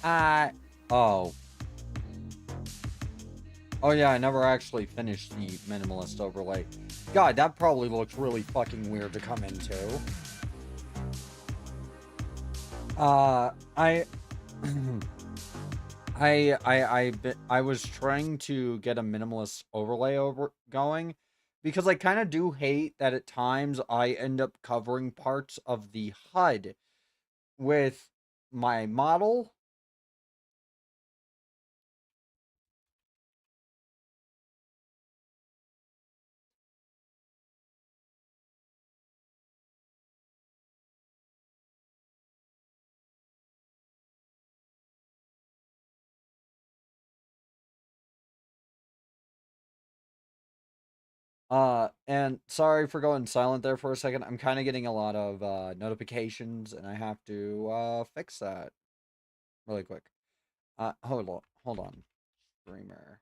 Oh. Oh yeah, I never actually finished the minimalist overlay. God, that probably looks really fucking weird to come into. I... I was trying to get a minimalist overlay going because I kind of do hate that at times I end up covering parts of the HUD with my model. And sorry for going silent there for a second. I'm kind of getting a lot of notifications and I have to fix that really quick. Hold on. Streamer.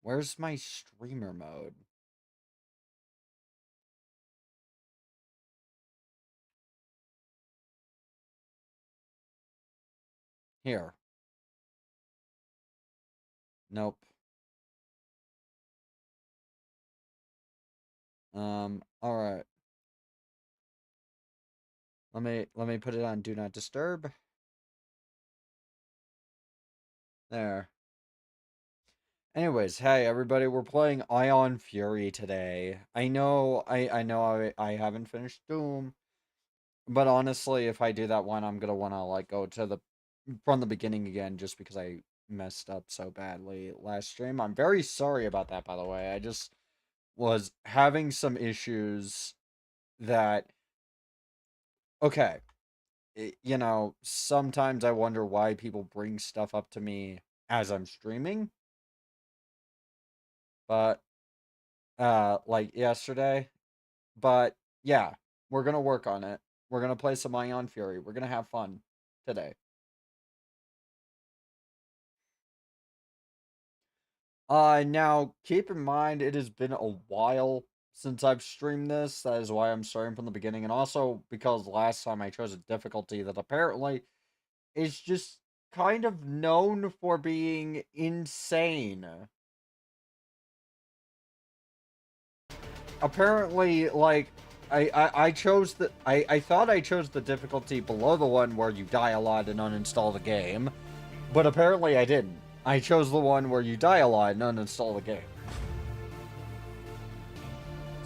Where's my streamer mode? Here. Nope. All right. Let me put it on do not disturb. There. Anyways, hey everybody, we're playing Ion Fury today. I know I haven't finished Doom, but honestly, if I do that one, I'm gonna wanna like go to the from the beginning again just because I messed up so badly last stream. I'm very sorry about that, by the way. I just was having some issues that okay, you know, sometimes I wonder why people bring stuff up to me as I'm streaming, but like yesterday. But yeah, we're gonna work on it. We're gonna play some Ion Fury. We're gonna have fun today. Now keep in mind it has been a while since I've streamed this. That is why I'm starting from the beginning, and also because last time I chose a difficulty that apparently is just kind of known for being insane. Apparently, like I chose I thought I chose the difficulty below the one where you die a lot and uninstall the game, but apparently I didn't. I chose the one where you die a lot and uninstall the game.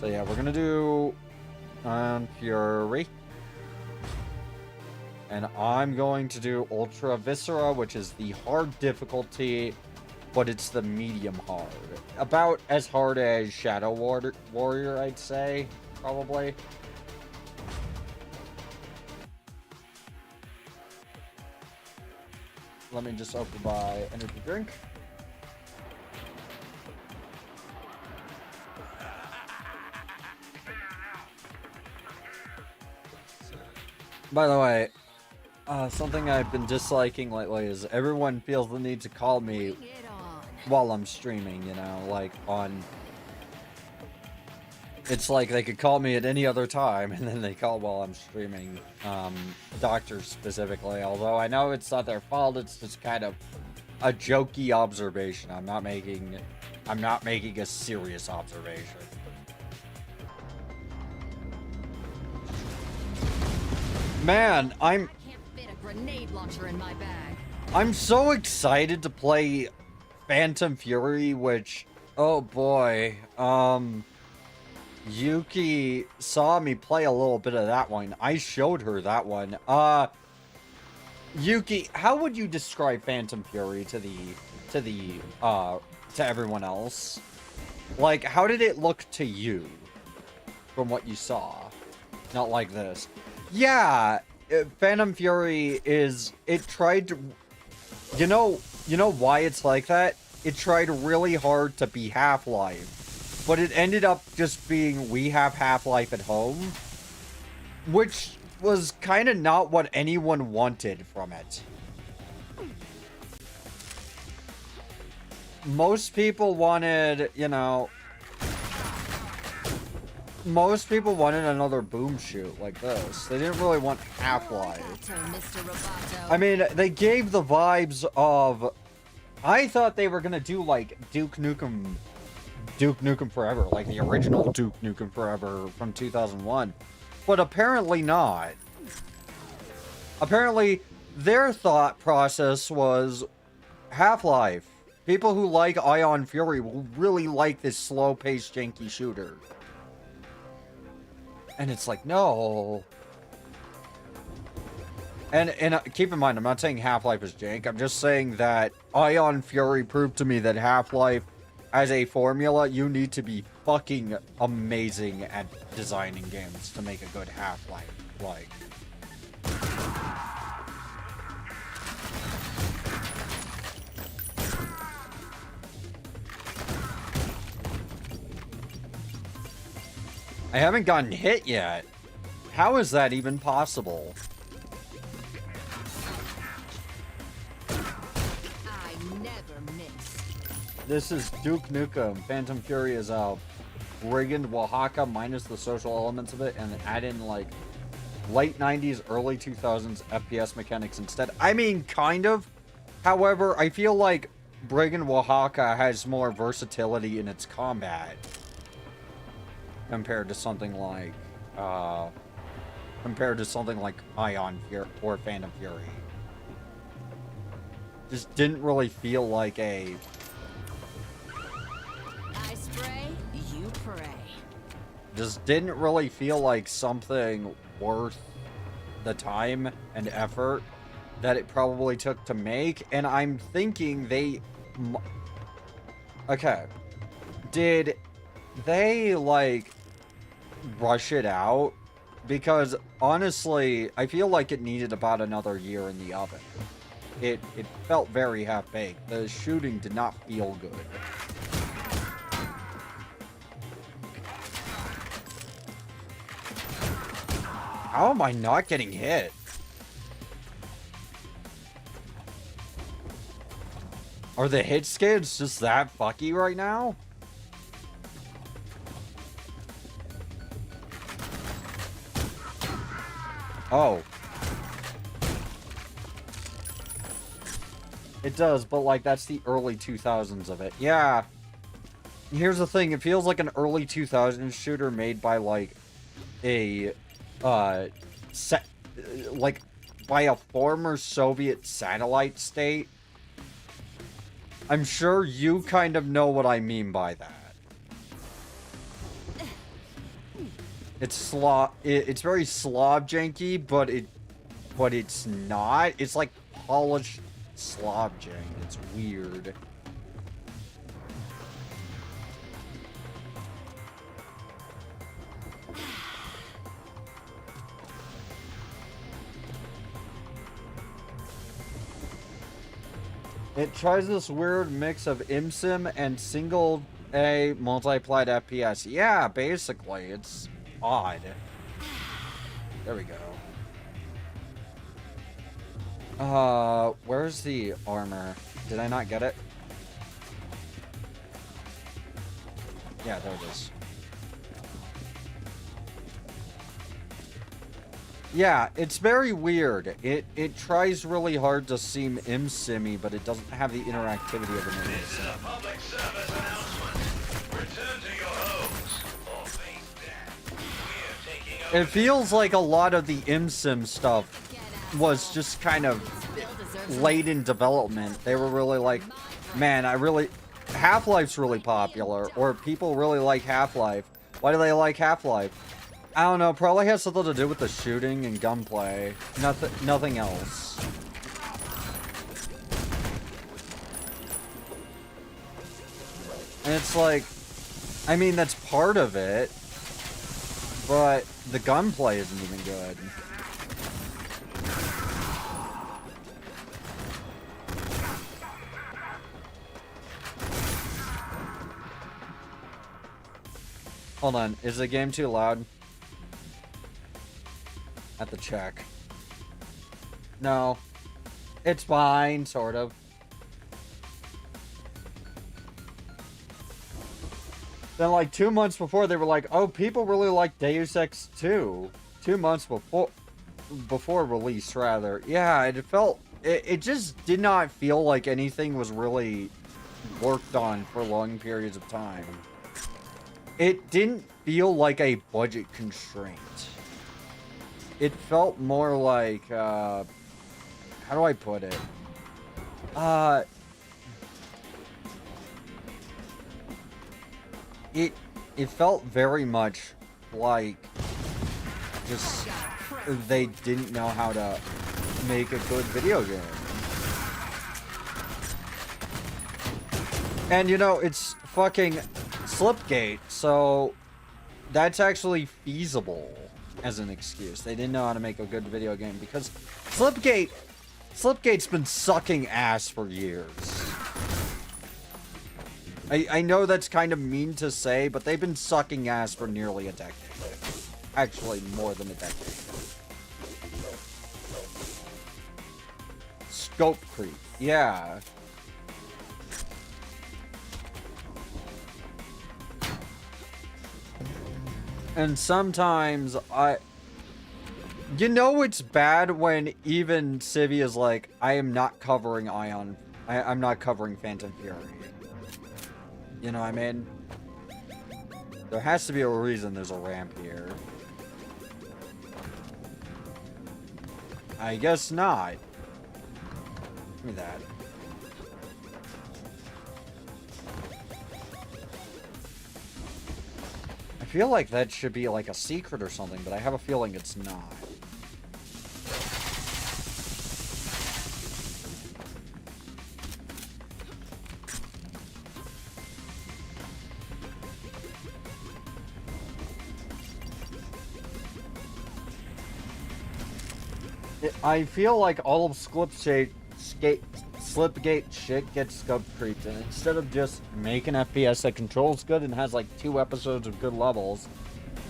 So yeah, we're gonna do Fury. And I'm going to do Ultra Viscera, which is the hard difficulty, but it's the medium hard. About as hard as Shadow Warrior, I'd say, probably. Let me just open my energy drink. By the way, something I've been disliking lately is everyone feels the need to call me while I'm streaming, you know, like on... It's like they could call me at any other time, and then they call while I'm streaming, doctors specifically, although I know it's not their fault, it's just kind of a jokey observation. I'm not making a serious observation. Man, I can't fit a grenade launcher in my bag. I'm so excited to play Phantom Fury, which, oh boy, Yuki saw me play a little bit of that one. I showed her that one. Yuki, how would you describe Phantom Fury to everyone else? Like, how did it look to you from what you saw? Not like this. Yeah, Phantom Fury it tried to, you know why it's like that? It tried really hard to be Half-Life, but it ended up just being we have Half-Life at home, which was kind of not what anyone wanted from it. Most people wanted, you know... most people wanted another boom shoot like this. They didn't really want Half-Life. Mr. Roboto. I mean, they gave the vibes of... I thought they were gonna do, like, Duke Nukem Forever, like the original Duke Nukem Forever from 2001. But apparently not. Apparently, their thought process was Half-Life. People who like Ion Fury will really like this slow-paced, janky shooter. And it's like, no. And keep in mind, I'm not saying Half-Life is jank. I'm just saying that Ion Fury proved to me that Half-Life, as a formula, you need to be fucking amazing at designing games to make a good Half-Life. Like... I haven't gotten hit yet. How is that even possible? I never miss. This is Duke Nukem. Phantom Fury is a brigand Oaxaca minus the social elements of it and add in like late 90s, early 2000s FPS mechanics instead. I mean, kind of. However, I feel like Brigand Oaxaca has more versatility in its combat. Compared to something like Ion Fury or Phantom Fury. Just didn't really feel like a... I spray, you pray. Just didn't really feel like something worth the time and effort that it probably took to make. And I'm thinking they... Okay. Did they, like, rush it out? Because, honestly, I feel like it needed about another year in the oven. It felt very half-baked. The shooting did not feel good. How am I not getting hit? Are the hit skids just that fucky right now? Oh. It does, but like that's the early 2000s of it. Yeah. Here's the thing, it feels like an early 2000s shooter made by like a like by a former Soviet satellite state. I'm sure you kind of know what I mean by that. It's it's very Slav janky, but it's not. It's like polished Slav jank. It's weird. It tries this weird mix of ImSim and single A multiplied FPS. Yeah, basically, it's odd. There we go. Where's the armor? Did I not get it? Yeah, there it is. Yeah, it's very weird. It tries really hard to seem ImSimmy, but it doesn't have the interactivity of an ImSim. Public service announcement. Return to your homes or face death. We're taking over. It feels like a lot of the ImSim stuff was just kind of late in development. They were really like, man, Half-Life's really popular, or people really like Half-Life. Why do they like Half-Life? I don't know, probably has something to do with the shooting and gunplay. Nothing else. And it's like, I mean, that's part of it, but the gunplay isn't even good. Hold on, is the game too loud? At the check. No. It's fine, sort of. Then like 2 months before, they were like, oh, people really like Deus Ex 2. 2 months before release, rather. Yeah, it just did not feel like anything was really worked on for long periods of time. It didn't feel like a budget constraint. It felt more like, how do I put it? It felt very much like just they didn't know how to make a good video game. And you know, it's fucking Slipgate, so that's actually feasible as an excuse. They didn't know how to make a good video game because Slipgate's been sucking ass for years. I know that's kind of mean to say, but they've been sucking ass for nearly a decade. Actually, more than a decade. Scope creep. Yeah. And sometimes you know it's bad when even Civvy is like, I am not covering Ion. I'm not covering Phantom Fury. You know what I mean? There has to be a reason there's a ramp here. I guess not. Give me that. I feel like that should be like a secret or something, but I have a feeling it's not. I feel like all of Slipgate shit gets scope creeped, and instead of just making FPS that controls good and has like 2 episodes of good levels,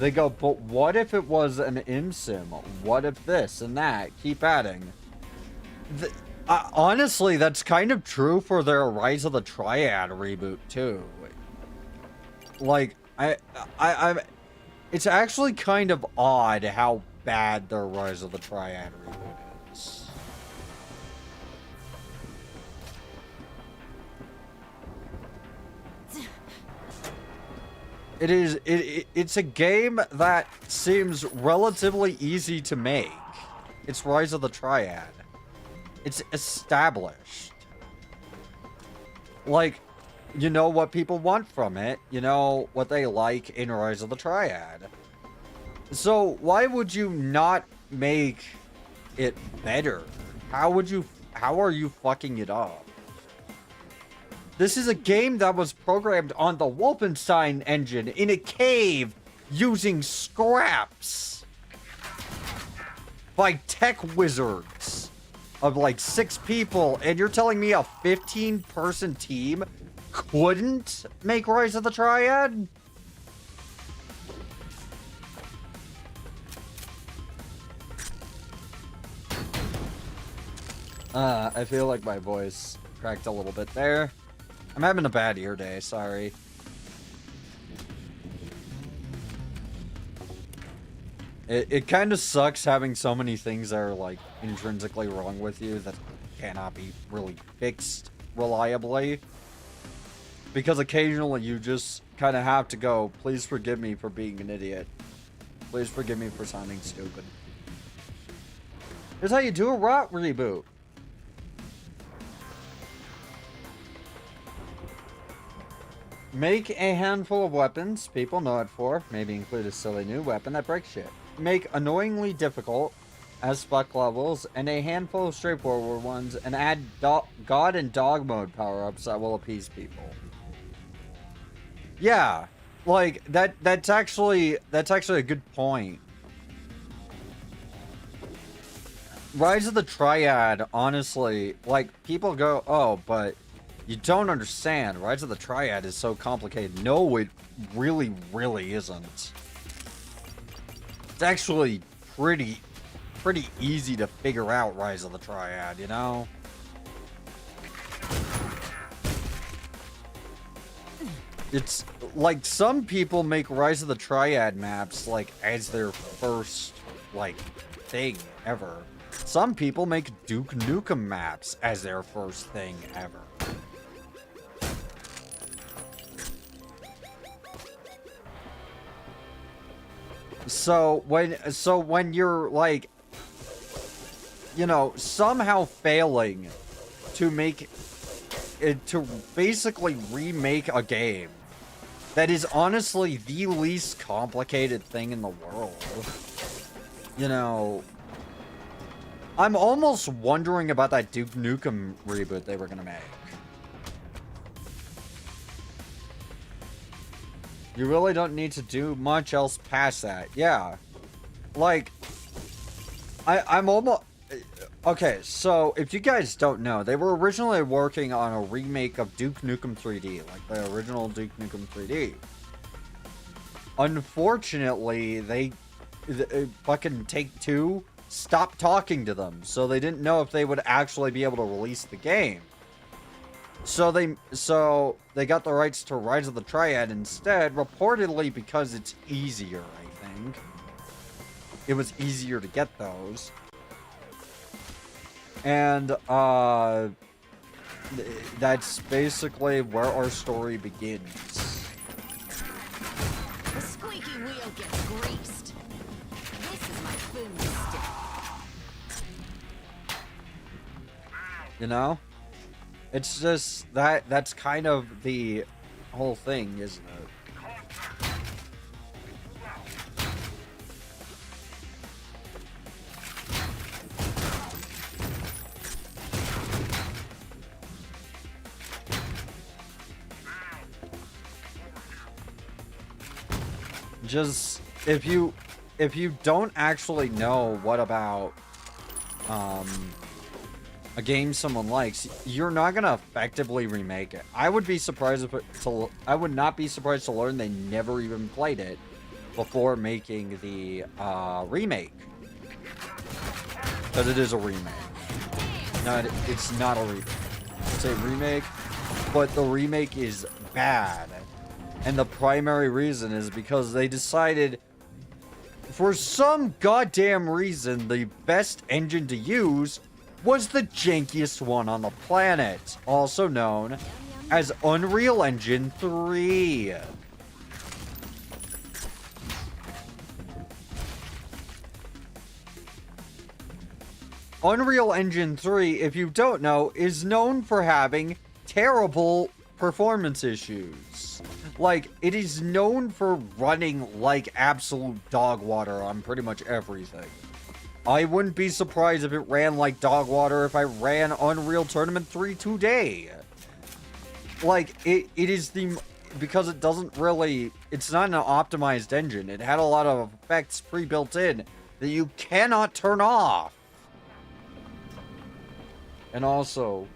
they go, but what if it was an ImSim? What if this and that? Keep adding. Honestly, that's kind of true for their Rise of the Triad reboot too. Like, it's actually kind of odd how bad their Rise of the Triad reboot is. It's a game that seems relatively easy to make. It's Rise of the Triad. It's established. Like, you know what people want from it. You know what they like in Rise of the Triad. So why would you not make it better? How are you fucking it up? This is a game that was programmed on the Wolfenstein engine in a cave using scraps by tech wizards of like 6 people, and you're telling me a 15-person team couldn't make Rise of the Triad? I feel like my voice cracked a little bit there. I'm having a bad ear day, sorry. It kind of sucks having so many things that are like intrinsically wrong with you that cannot be really fixed reliably. Because occasionally you just kind of have to go, please forgive me for being an idiot. Please forgive me for sounding stupid. Here's how you do a rot reboot. Make a handful of weapons people know it for, maybe include a silly new weapon that breaks shit. Make annoyingly difficult as fuck levels, and a handful of straightforward ones, and add God and dog mode power-ups that will appease people. Yeah, like that's actually a good point. Rise of the Triad, honestly, like people go, oh, but you don't understand. Rise of the Triad is so complicated. No, it really, really isn't. It's actually pretty easy to figure out Rise of the Triad, you know? It's like some people make Rise of the Triad maps like as their first like thing ever. Some people make Duke Nukem maps as their first thing ever. So when you're like, you know, somehow failing to make it, to basically remake a game that is honestly the least complicated thing in the world, you know, I'm almost wondering about that Duke Nukem reboot they were gonna make. You really don't need to do much else past that. Yeah. Like, I'm almost... Okay, so if you guys don't know, they were originally working on a remake of Duke Nukem 3D, like the original Duke Nukem 3D. Unfortunately, they fucking Take-Two stopped talking to them, so they didn't know if they would actually be able to release the game. So they got the rights to Rise of the Triad instead, reportedly because it's easier, I think. It was easier to get those. And, that's basically where our story begins. The squeaky wheel gets greased. This is my food stick. You know? It's just that's kind of the whole thing, isn't it? Just if you don't actually know what about a game someone likes, you're not gonna effectively remake it. I would be surprised I would not be surprised to learn they never even played it before making the remake, because it is a remake. It's not a remake. It's a remake, but the remake is bad, and the primary reason is because they decided, for some goddamn reason, the best engine to use was the jankiest one on the planet, also known as Unreal Engine 3. Unreal Engine 3, if you don't know, is known for having terrible performance issues. Like, it is known for running like absolute dog water on pretty much everything. I wouldn't be surprised if it ran like dog water if I ran Unreal Tournament 3 today. Like, it is because it doesn't really, it's not an optimized engine. It had a lot of effects pre-built in that you cannot turn off. And also,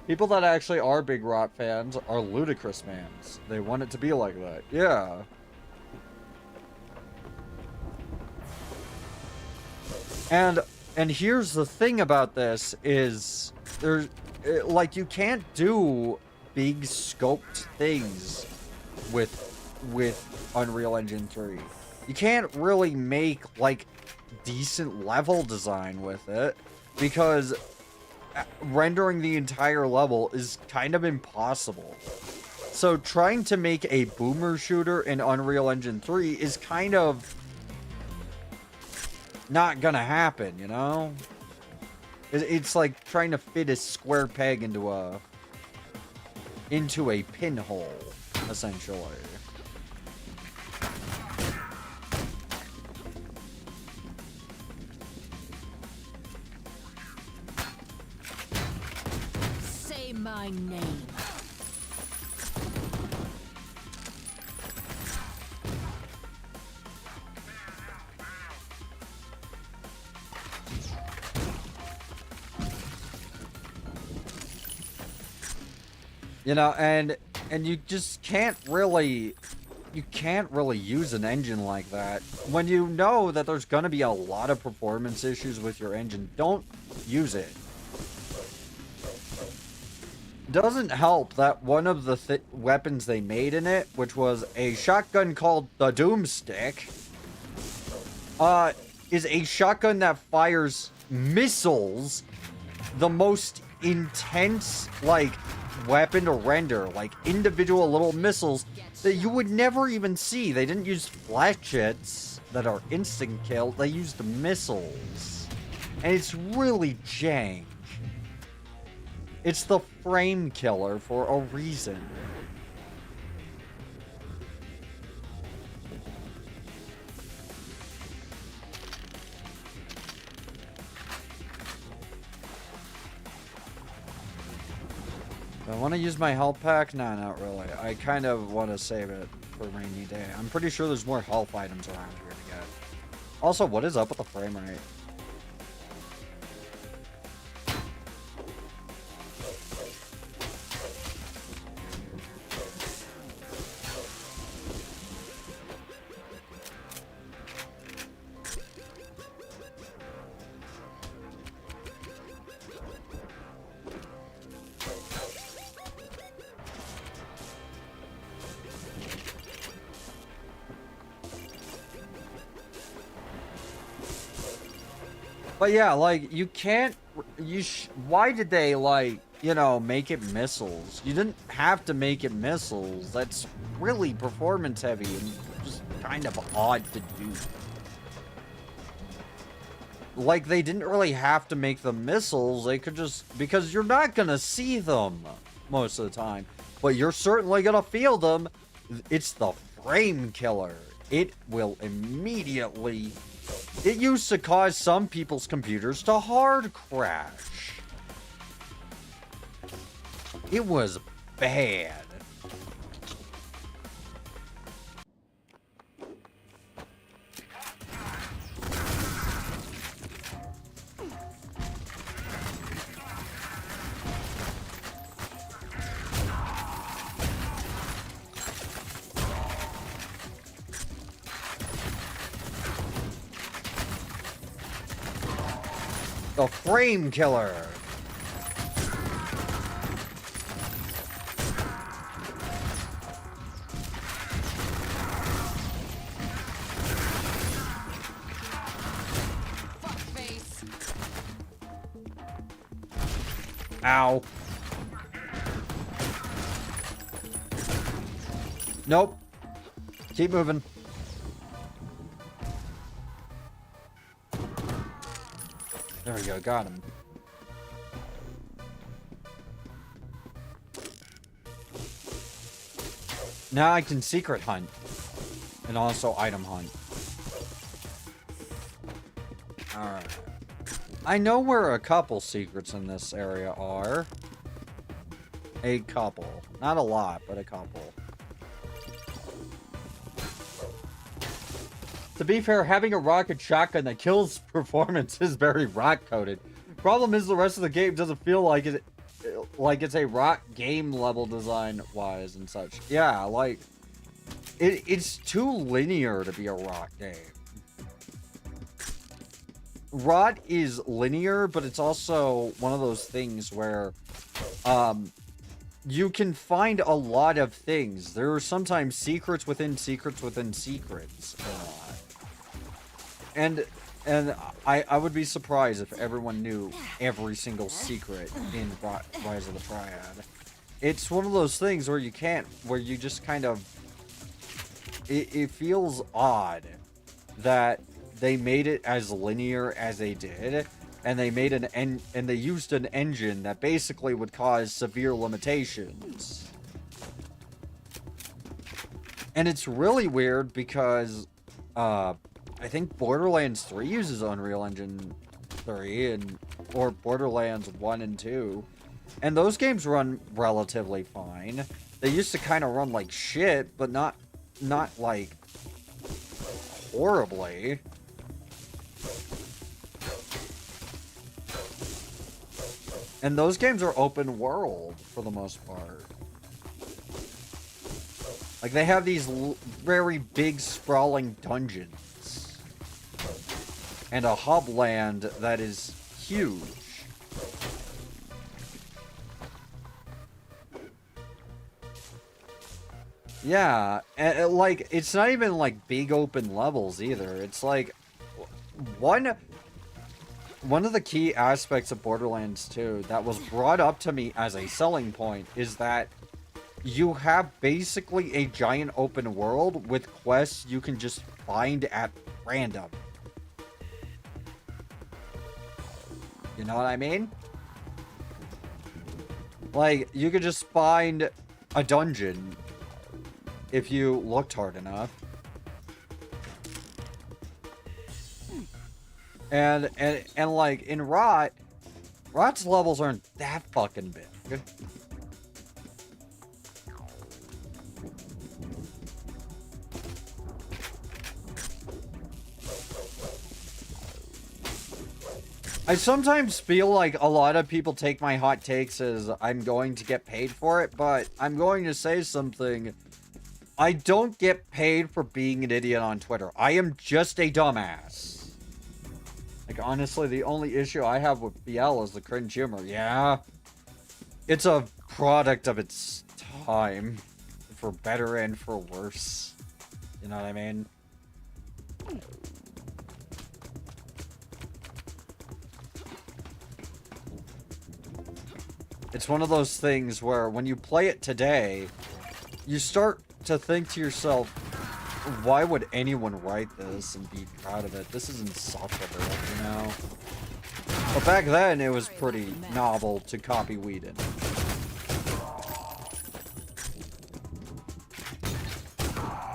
people that actually are big rock fans are ludicrous fans. They want it to be like that. Yeah. And here's the thing about this is like, you can't do big scoped things with Unreal Engine 3. You can't really make like decent level design with it, because rendering the entire level is kind of impossible. So trying to make a boomer shooter in Unreal Engine 3 is kind of not gonna happen, you know? It's like trying to fit a square peg into a pinhole, essentially. Say my name. You know, and you just can't really use an engine like that when you know that there's gonna be a lot of performance issues with your engine. Don't use it. doesn't help that one of the weapons they made in it, which was a shotgun called the Doomstick, is a shotgun that fires missiles, the most intense, like, weapon to render, like individual little missiles that you would never even see. They didn't use flatjets that are instant kill, they used missiles. And it's really jank. It's the frame killer for a reason. Do I want to use my health pack? Nah, not really. I kind of want to save it for a rainy day. I'm pretty sure there's more health items around here to get. Also, what is up with the frame rate? But yeah, like, you can't, why did they, like, you know, make it missiles? You didn't have to make it missiles. That's really performance heavy and just kind of odd to do. Like, they didn't really have to make the missiles. They could just, because you're not gonna see them most of the time, but you're certainly gonna feel them. It's the frame killer. It will immediately... It used to cause some people's computers to hard crash. It was bad. The frame killer. Fuckface. Ow. Nope. Keep moving. There we go, got him. Now I can secret hunt. And also item hunt. Alright. I know where a couple secrets in this area are. A couple. Not a lot, but a couple. To be fair, having a rocket shotgun that kills performance is very rock-coded. Problem is the rest of the game doesn't feel like it, like it's a rock game level design-wise and such. Yeah, like, it's too linear to be a rock game. Rot is linear, but it's also one of those things where, you can find a lot of things. There are sometimes secrets within secrets within secrets. And I would be surprised if everyone knew every single secret in Rise of the Triad. It's one of those things where you can't, where you just kind of, it feels odd that they made it as linear as they did, and they made and they used an engine that basically would cause severe limitations. And it's really weird because, I think Borderlands 3 uses Unreal Engine 3, or Borderlands 1 and 2. And those games run relatively fine. They used to kind of run like shit, but not like horribly. And those games are open world for the most part. Like, they have these very big sprawling dungeons. And a hub land that is huge. Yeah, and like it's not even like big open levels either. It's like one one of the key aspects of Borderlands 2 that was brought up to me as a selling point is that you have basically a giant open world with quests you can just find at random. You know what I mean? Like, you could just find a dungeon if you looked hard enough. And like in Rot's levels aren't that fucking big. I sometimes feel like a lot of people take my hot takes as I'm going to get paid for it, but I'm going to say something. I don't get paid for being an idiot on Twitter. I am just a dumbass. Like, honestly, the only issue I have with BL is the cringe humor. Yeah. It's a product of its time. For better and for worse. You know what I mean? It's one of those things where when you play it today, you start to think to yourself, why would anyone write this and be proud of it? This is insufferable, you know? But back then, it was pretty novel to copy Whedon.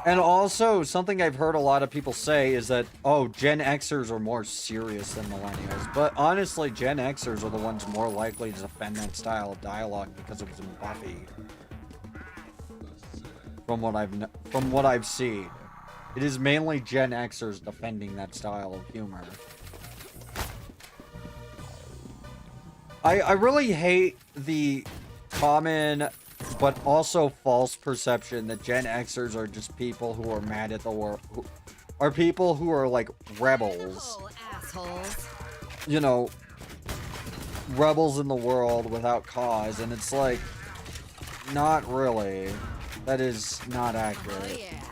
And also, something I've heard a lot of people say is that, oh, Gen Xers are more serious than millennials. But honestly, Gen Xers are the ones more likely to defend that style of dialogue because it was in Buffy. From what I've seen. It is mainly Gen Xers defending that style of humor. I really hate the common but also false perception that Gen Xers are just people who are mad at the world, are people who are like rebels. Assholes. You know, rebels in the world without cause, and it's like, not really. That is not accurate. Oh yeah.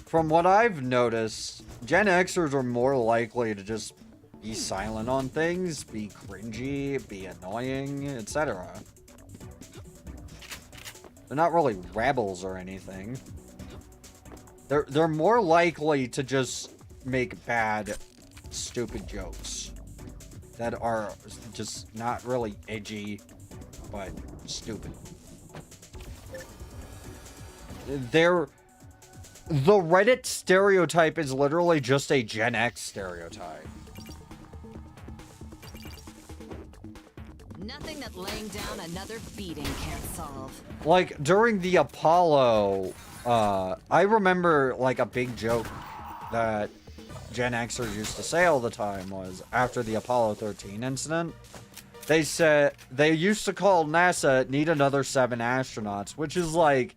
From what I've noticed, Gen Xers are more likely to just be silent on things, be cringy, be annoying, etc. They're not really rebels or anything. They're more likely to just make bad, stupid jokes that are just not really edgy, but stupid. The Reddit stereotype is literally just a Gen X stereotype. Nothing that laying down another beating can't solve. Like, during the Apollo, I remember, like, a big joke that Gen Xers used to say all the time was, after the Apollo 13 incident, they said, they used to call NASA, need another 7 astronauts, which is like,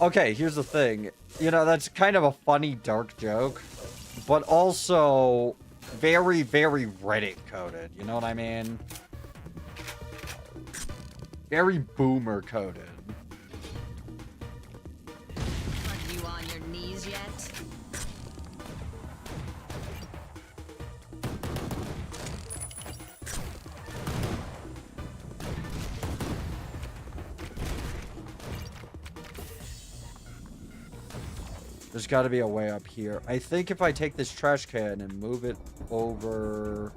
okay, here's the thing. You know, that's kind of a funny, dark joke, but also very, very Reddit-coded, you know what I mean? Very boomer-coded. Are you on your knees yet? There's got to be a way up here. I think if I take this trash can and move it over...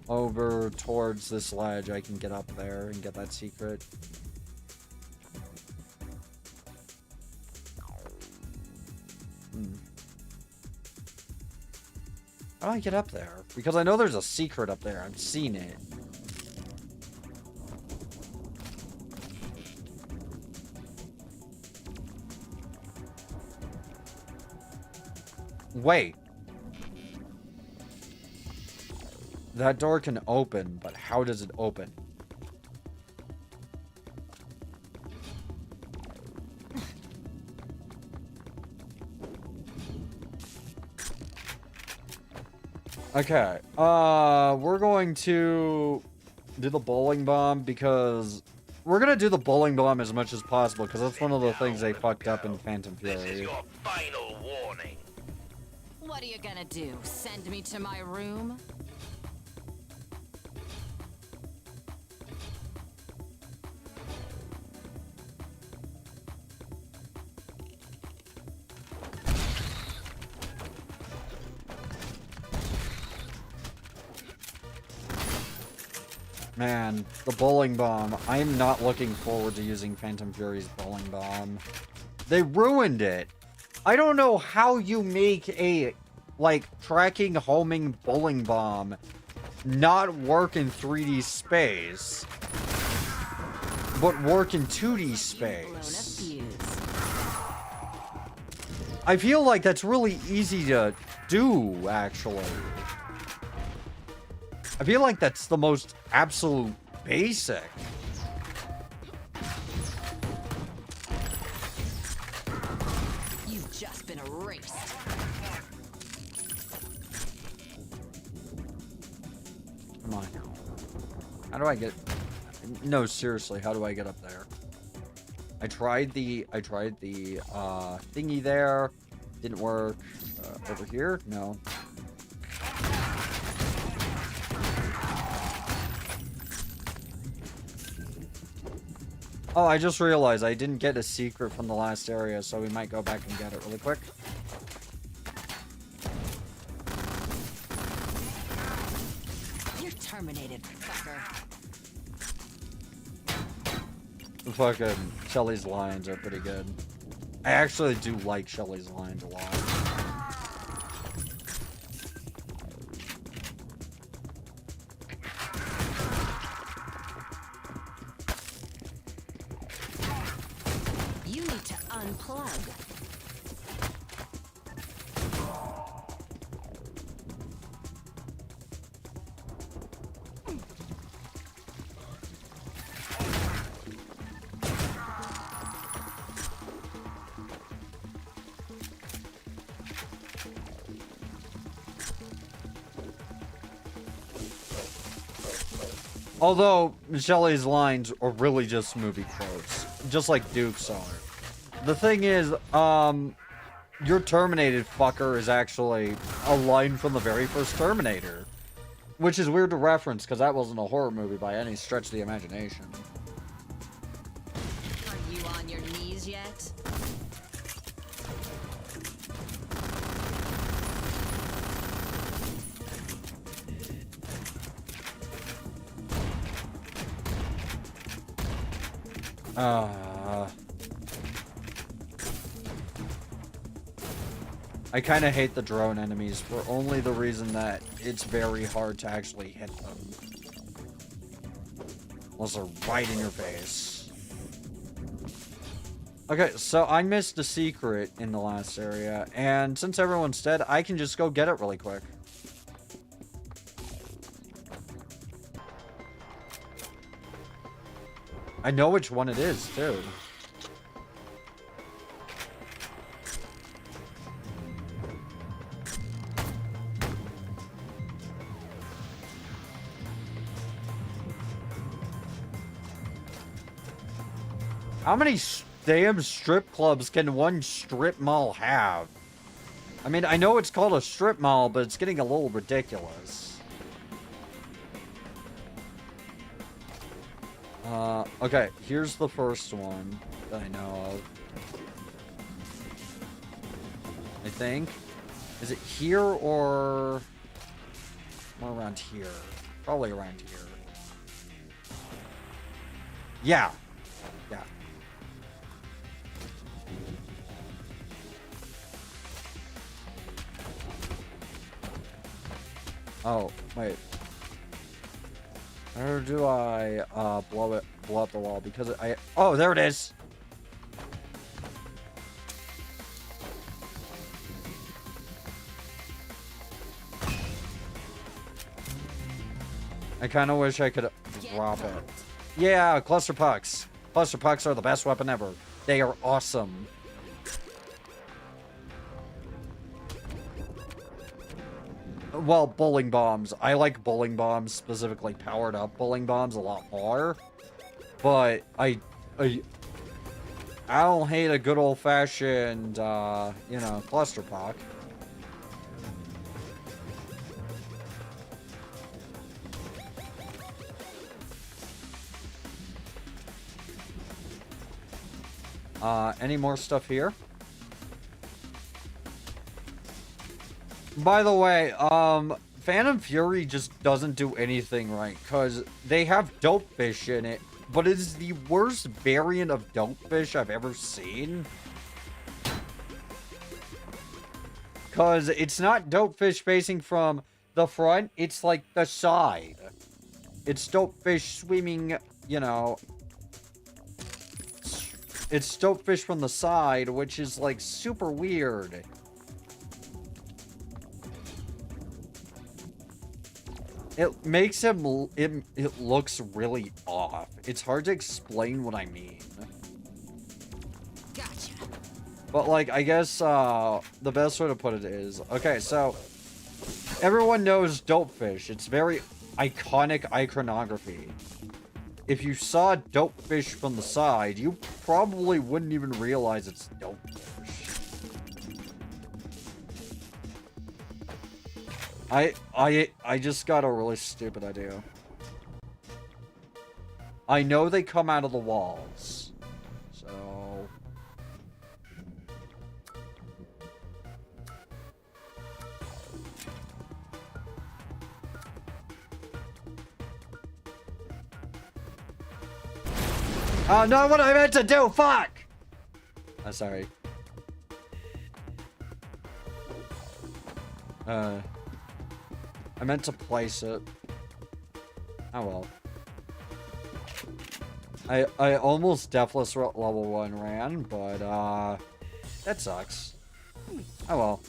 over towards this ledge, I can get up there and get that secret. How do I get up there? Because I know there's a secret up there. I've seen it. Wait. That door can open, but how does it open? Okay. We're going to do the bowling bomb because we're gonna do the bowling bomb as much as possible because that's one of the things they fucked up in Phantom This is Fury. your final warning. What are you gonna do? Send me to my room? Man, the bowling bomb. I'm not looking forward to using Phantom Fury's bowling bomb. They ruined it. I don't know how you make a, like, tracking homing bowling bomb not work in 3D space, but work in 2D space. I feel like that's really easy to do, actually. I feel like that's the most absolute basic. You've just been erased. Come on. How do I get... No, seriously, how do I get up there? I tried the thingy there. Didn't work. Over here? No. Oh, I just realized I didn't get a secret from the last area, so we might go back and get it really quick. You're terminated, fucker. Fucking Shelly's lines are pretty good. I actually do like Shelly's lines a lot. You need to unplug. Although, Shelly's lines are really just movie quotes. Just like Duke's are. The thing is, your Terminated fucker is actually a line from the very first Terminator. Which is weird to reference, because that wasn't a horror movie by any stretch of the imagination. Are you on your knees yet? I kind of hate the drone enemies for only the reason that it's very hard to actually hit them. Unless they're right in your face. Okay, so I missed a secret in the last area, and since everyone's dead, I can just go get it really quick. I know which one it is, too. How many damn strip clubs can one strip mall have? I mean, I know it's called a strip mall, but it's getting a little ridiculous. Okay, here's the first one that I know of. I think. Is it here or more around here? Probably around here. Yeah. Yeah. Oh, wait. Or do I blow up the wall? Because oh, there it is. I kind of wish I could drop it. Yeah, cluster pucks. Cluster pucks are the best weapon ever. They are awesome. well, bowling bombs. I like bowling bombs, specifically powered up bowling bombs, a lot more. But I don't hate a good old-fashioned, you know, clusterfuck. Any more stuff here? By the way, Phantom Fury just doesn't do anything right, because they have Dopefish in it, but it is the worst variant of Dopefish I've ever seen. Because it's not Dopefish facing from the front, it's like the side. It's Dopefish swimming, you know... It's Dopefish from the side, which is, like, super weird. It makes him... It looks really off. It's hard to explain what I mean. Gotcha. But, like, I guess, the best way to put it is... Okay, so... Everyone knows Dopefish. It's very iconic iconography. If you saw Dopefish from the side, you probably wouldn't even realize it's Dopefish. I just got a really stupid idea. I know they come out of the walls. So... Oh, not what I meant to do! Fuck! I'm sorry. I meant to place it. Oh well. I almost deathless level 1 ran, but that sucks. Oh well.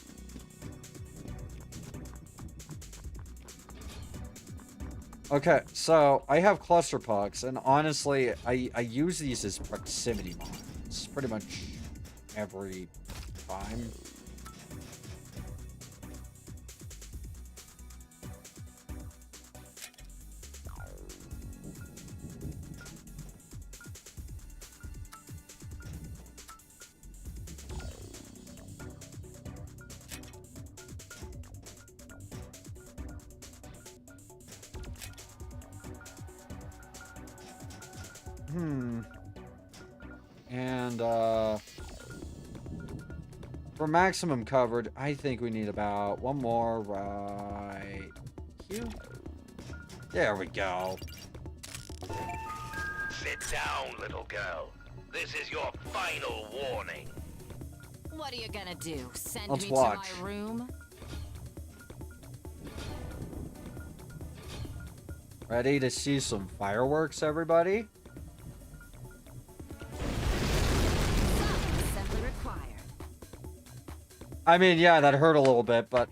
Okay, so I have cluster pucks, and honestly, I use these as proximity mines pretty much every time. And, for maximum coverage, I think we need about one more right here. There we go. Sit down, little girl. This is your final warning. What are you gonna do? Send Let's me watch. to my room? Ready to see some fireworks, everybody? Assembly required. I mean, yeah, that hurt a little bit, but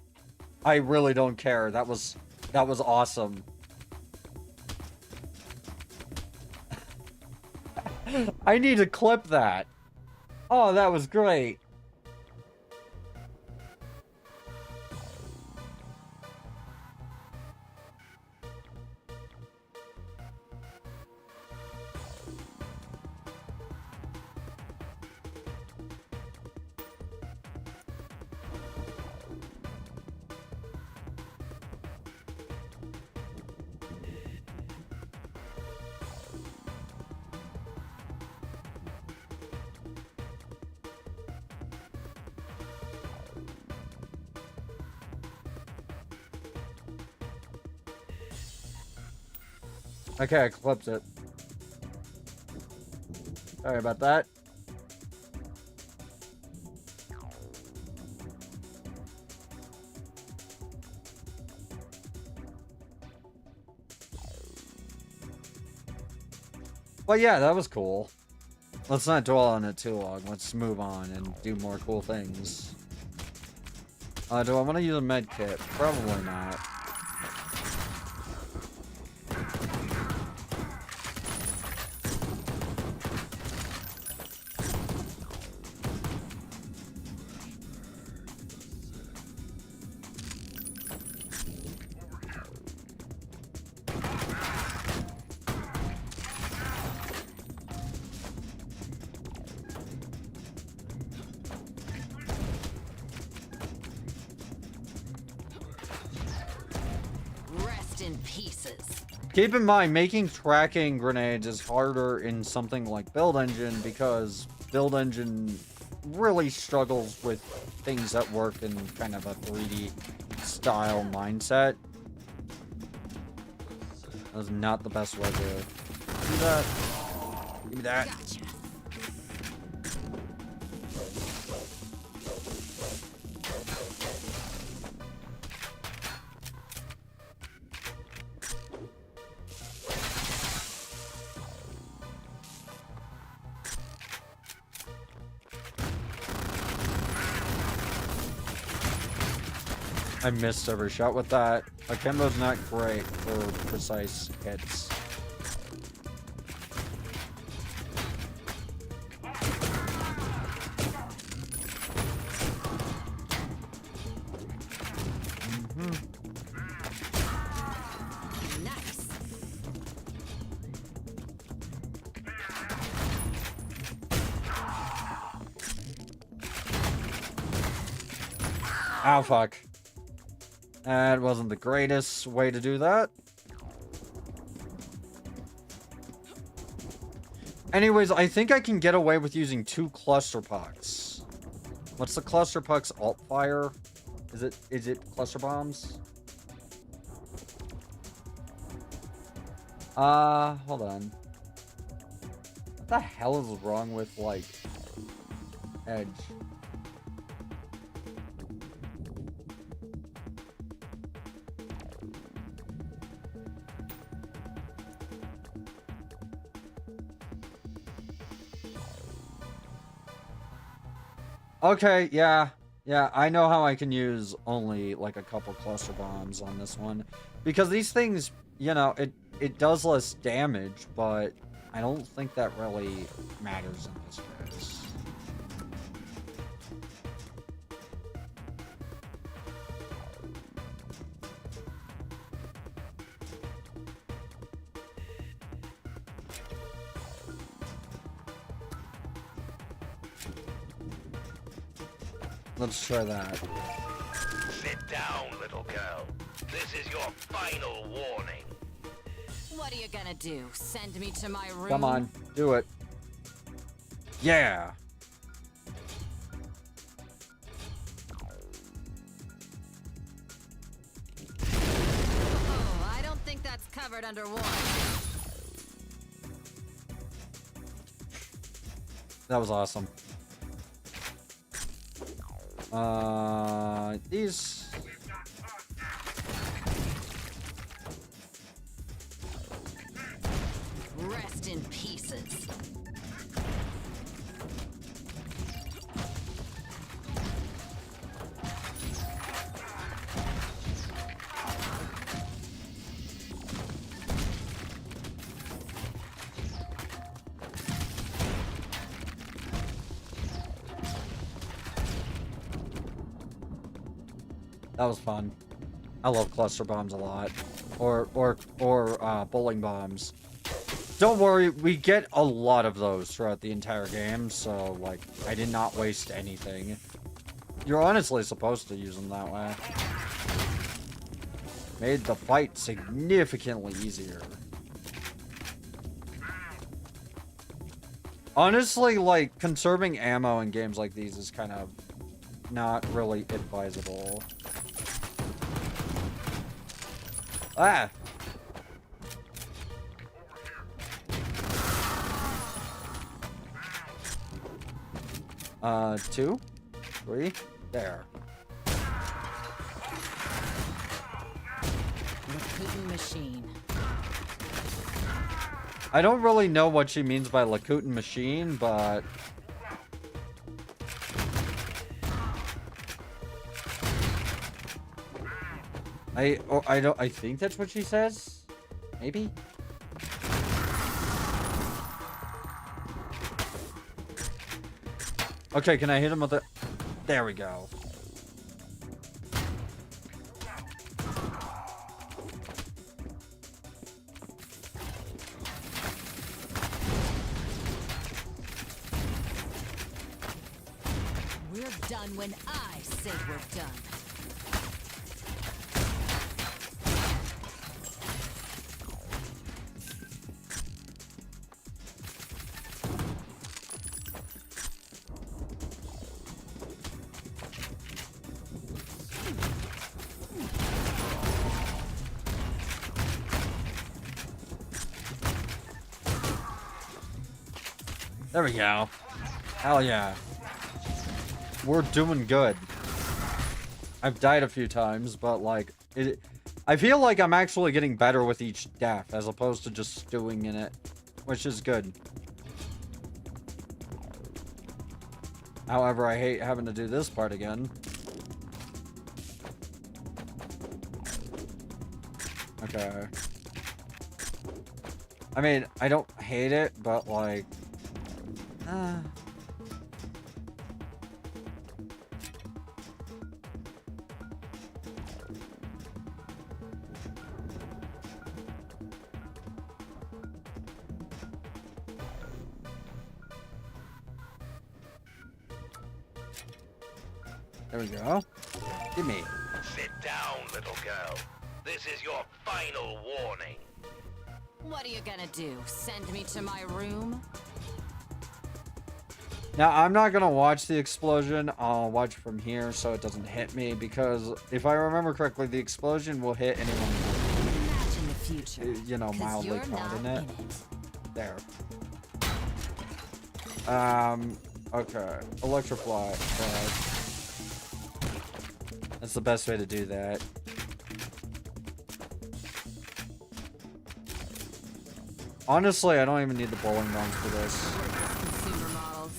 I really don't care. That was awesome. I need to clip that. Oh, that was great. Okay, I clipped it. Sorry about that. But yeah, that was cool. Let's not dwell on it too long. Let's move on and do more cool things. Do I want to use a med kit? Probably not. Rest in pieces. Keep in mind, making tracking grenades is harder in something like Build Engine because Build Engine really struggles with things that work in kind of a 3D style mindset. That was not the best way to do that. Give me that. Gotcha. I missed every shot with that. Akimbo's not great for precise hits. Nice. Ow, fuck. That wasn't the greatest way to do that. Anyways, I think I can get away with using 2 cluster pucks. What's the cluster pucks alt fire? Is it cluster bombs? Hold on. What the hell is wrong with, like, Edge? Okay, yeah, I know how I can use only like a couple cluster bombs on this one. Because these things, you know, it does less damage, but I don't think that really matters in this case. Let's try that. Sit down, little girl. This is your final warning. What are you gonna do? Send me to my room? Come on, do it. Yeah. Oh, I don't think that's covered under warning. That was awesome. These... Rest in pieces. That was fun. I love cluster bombs a lot. Or bowling bombs. Don't worry, we get a lot of those throughout the entire game, so, like, I did not waste anything. You're honestly supposed to use them that way. Made the fight significantly easier. Honestly, like, conserving ammo in games like these is kind of not really advisable. Ah! 2, 3, there. Recruiting machine. I don't really know what she means by Lakutin machine, but... I think that's what she says? Maybe? Okay, can I hit him with it? There we go. We're done when I say we're done. There we go. Hell yeah. We're doing good. I've died a few times, but like I feel like I'm actually getting better with each death as opposed to just stewing in it, which is good. However, I hate having to do this part again. Okay. I mean, I don't hate it, but like... There we go. Give me. Sit down, little girl. This is your final warning. What are you gonna do? Send me to my room? Now, I'm not gonna watch the explosion. I'll watch from here so it doesn't hit me, because if I remember correctly, the explosion will hit anyone, Imagine the future. you know, 'cause mildly you're caught not in it. in it. There. Okay. Electrify. That's the best way to do that. Honestly, I don't even need the bowling bombs for this. Consumer models.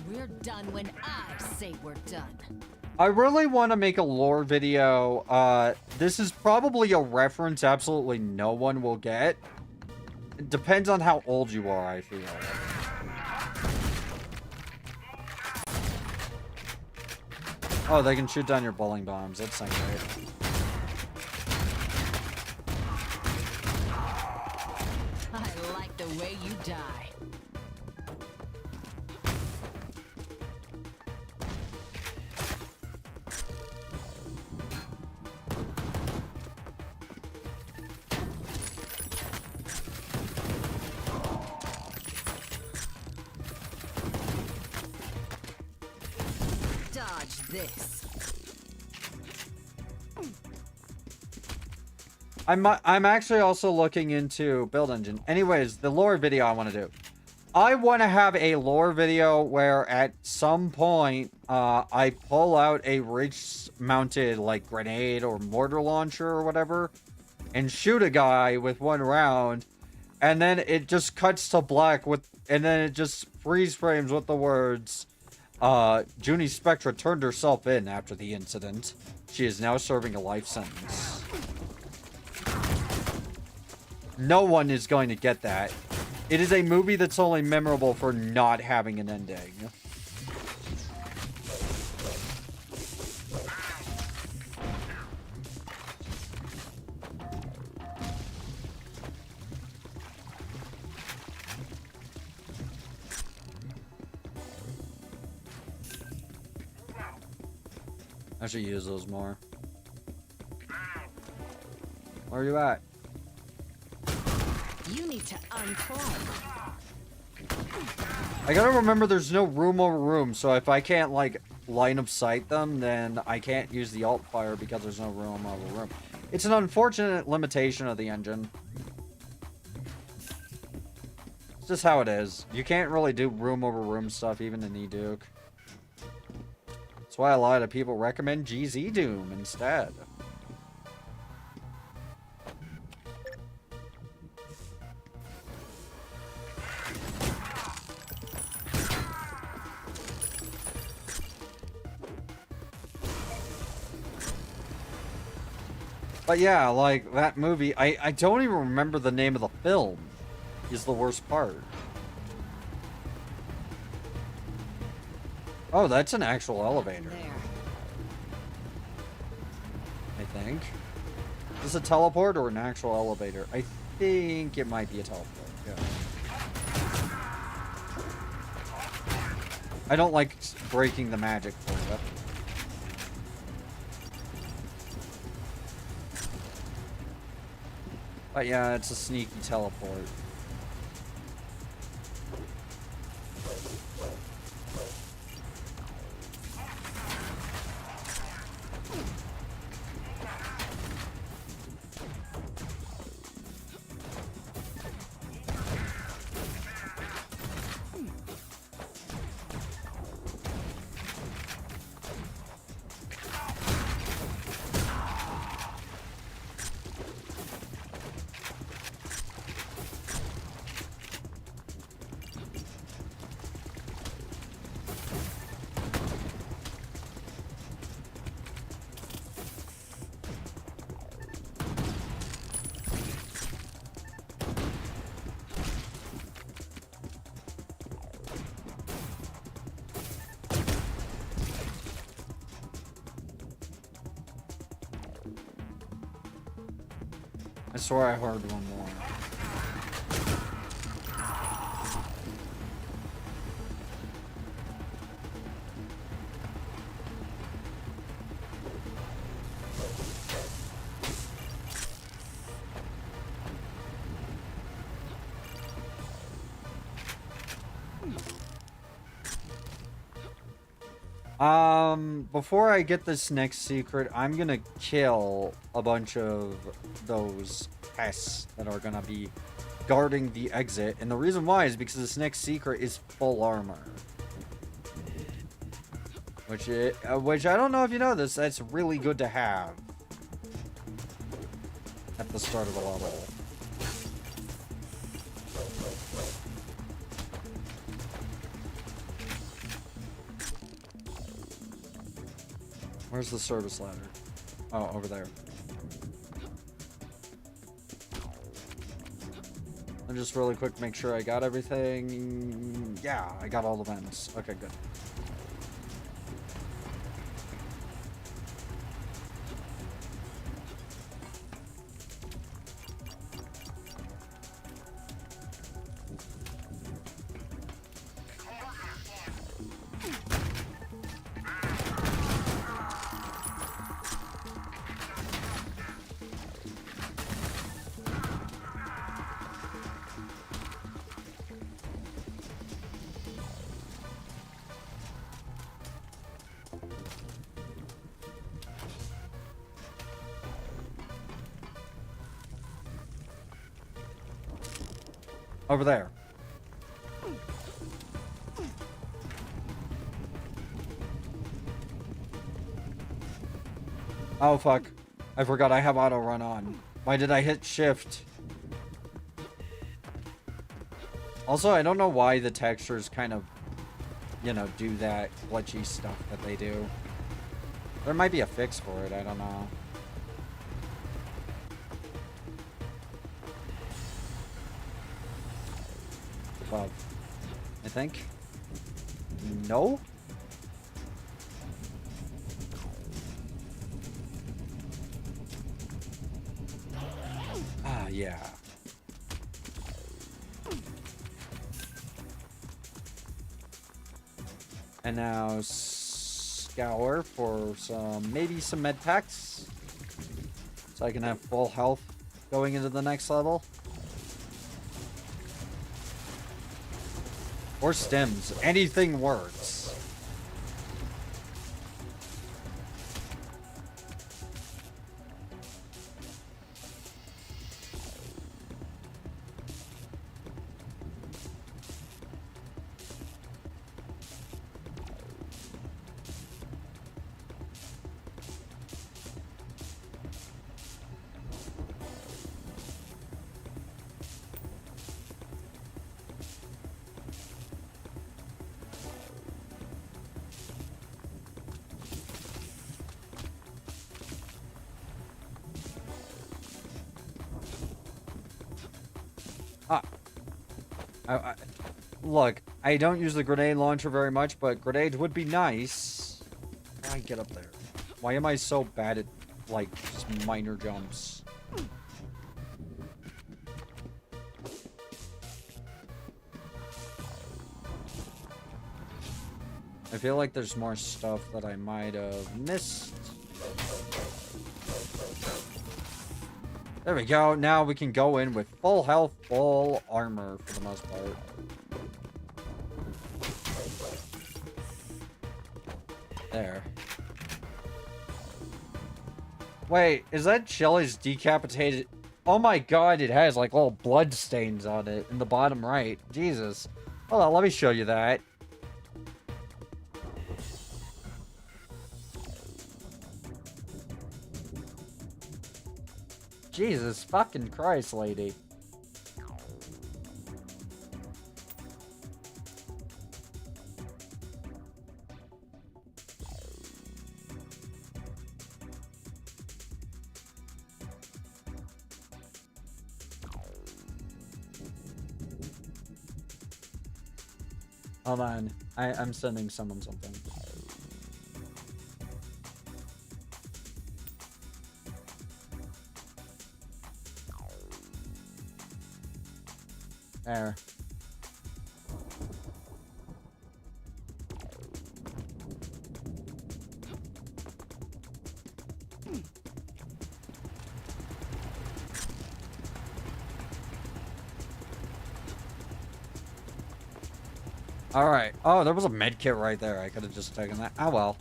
We're done when I say we're done. I really want to make a lore video. This is probably a reference absolutely no one will get. It depends on how old you are, I feel. Oh, they can shoot down your bowling bombs. That's not great. I like the way you die. Dodge this. I'm actually also looking into build engine. Anyways, the lore video I want to do. I want to have a lore video where at some point I pull out a ridge mounted like grenade or mortar launcher or whatever and shoot a guy with one round, and then it just cuts to black and then it just freeze frames with the words Junie Spectra turned herself in after the incident. She is now serving a life sentence. No one is going to get that. It is a movie that's only memorable for not having an ending. I should use those more. Where are you at? You need to unplug. I gotta remember there's no room over room, so if I can't, like, line of sight them, then I can't use the alt fire because there's no room over room. It's an unfortunate limitation of the engine. It's just how it is. You can't really do room over room stuff even in E-Duke. That's why a lot of people recommend GZ Doom instead. But yeah, like, that movie, I don't even remember the name of the film, is the worst part. Oh, that's an actual elevator, There. I think. Is this a teleport or an actual elevator? I think it might be a teleport, yeah. I don't like breaking the magic for it. But yeah, it's a sneaky teleport. I swear I heard one more. Before I get this next secret, I'm gonna kill a bunch of those pests that are gonna be guarding the exit. And the reason why is because this next secret is full armor. Which I don't know if you know this, that's really good to have at the start of a level. Where's the service ladder? Oh, over there. And just really quick, make sure I got everything. Yeah, I got all the vents. Okay, good. Over there. Oh, fuck. I forgot I have auto run on. Why did I hit shift? Also, I don't know why the textures kind of, you know, do that glitchy stuff that they do. There might be a fix for it, I don't know. Above, I think. No? Ah, yeah. And now scour for maybe some med packs. So I can have full health going into the next level. Or stems. Anything works. Look, I don't use the grenade launcher very much, but grenades would be nice. How do I get up there? Why am I so bad at, like, just minor jumps? I feel like there's more stuff that I might have missed. There we go. Now we can go in with full health, full armor for the most part. There. Wait, is that Shelly's decapitated? Oh my god, it has like little blood stains on it in the bottom right. Jesus. Hold on, let me show you that. Jesus fucking Christ, lady. Hold on. I'm sending someone something. There. Alright. Oh, there was a med kit right there. I could have just taken that. Oh well.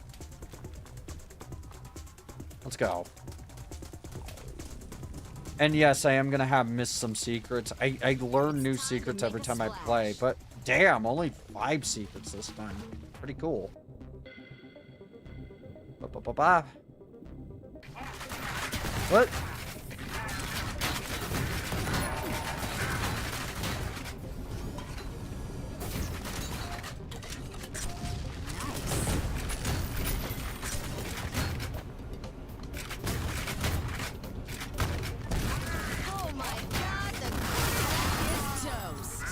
Let's go. And yes, I am gonna have missed some secrets. I learn new secrets every time I play, but damn, only 5 secrets this time. Pretty cool. Ba-ba-ba-ba. What? Oh my god, the is toast.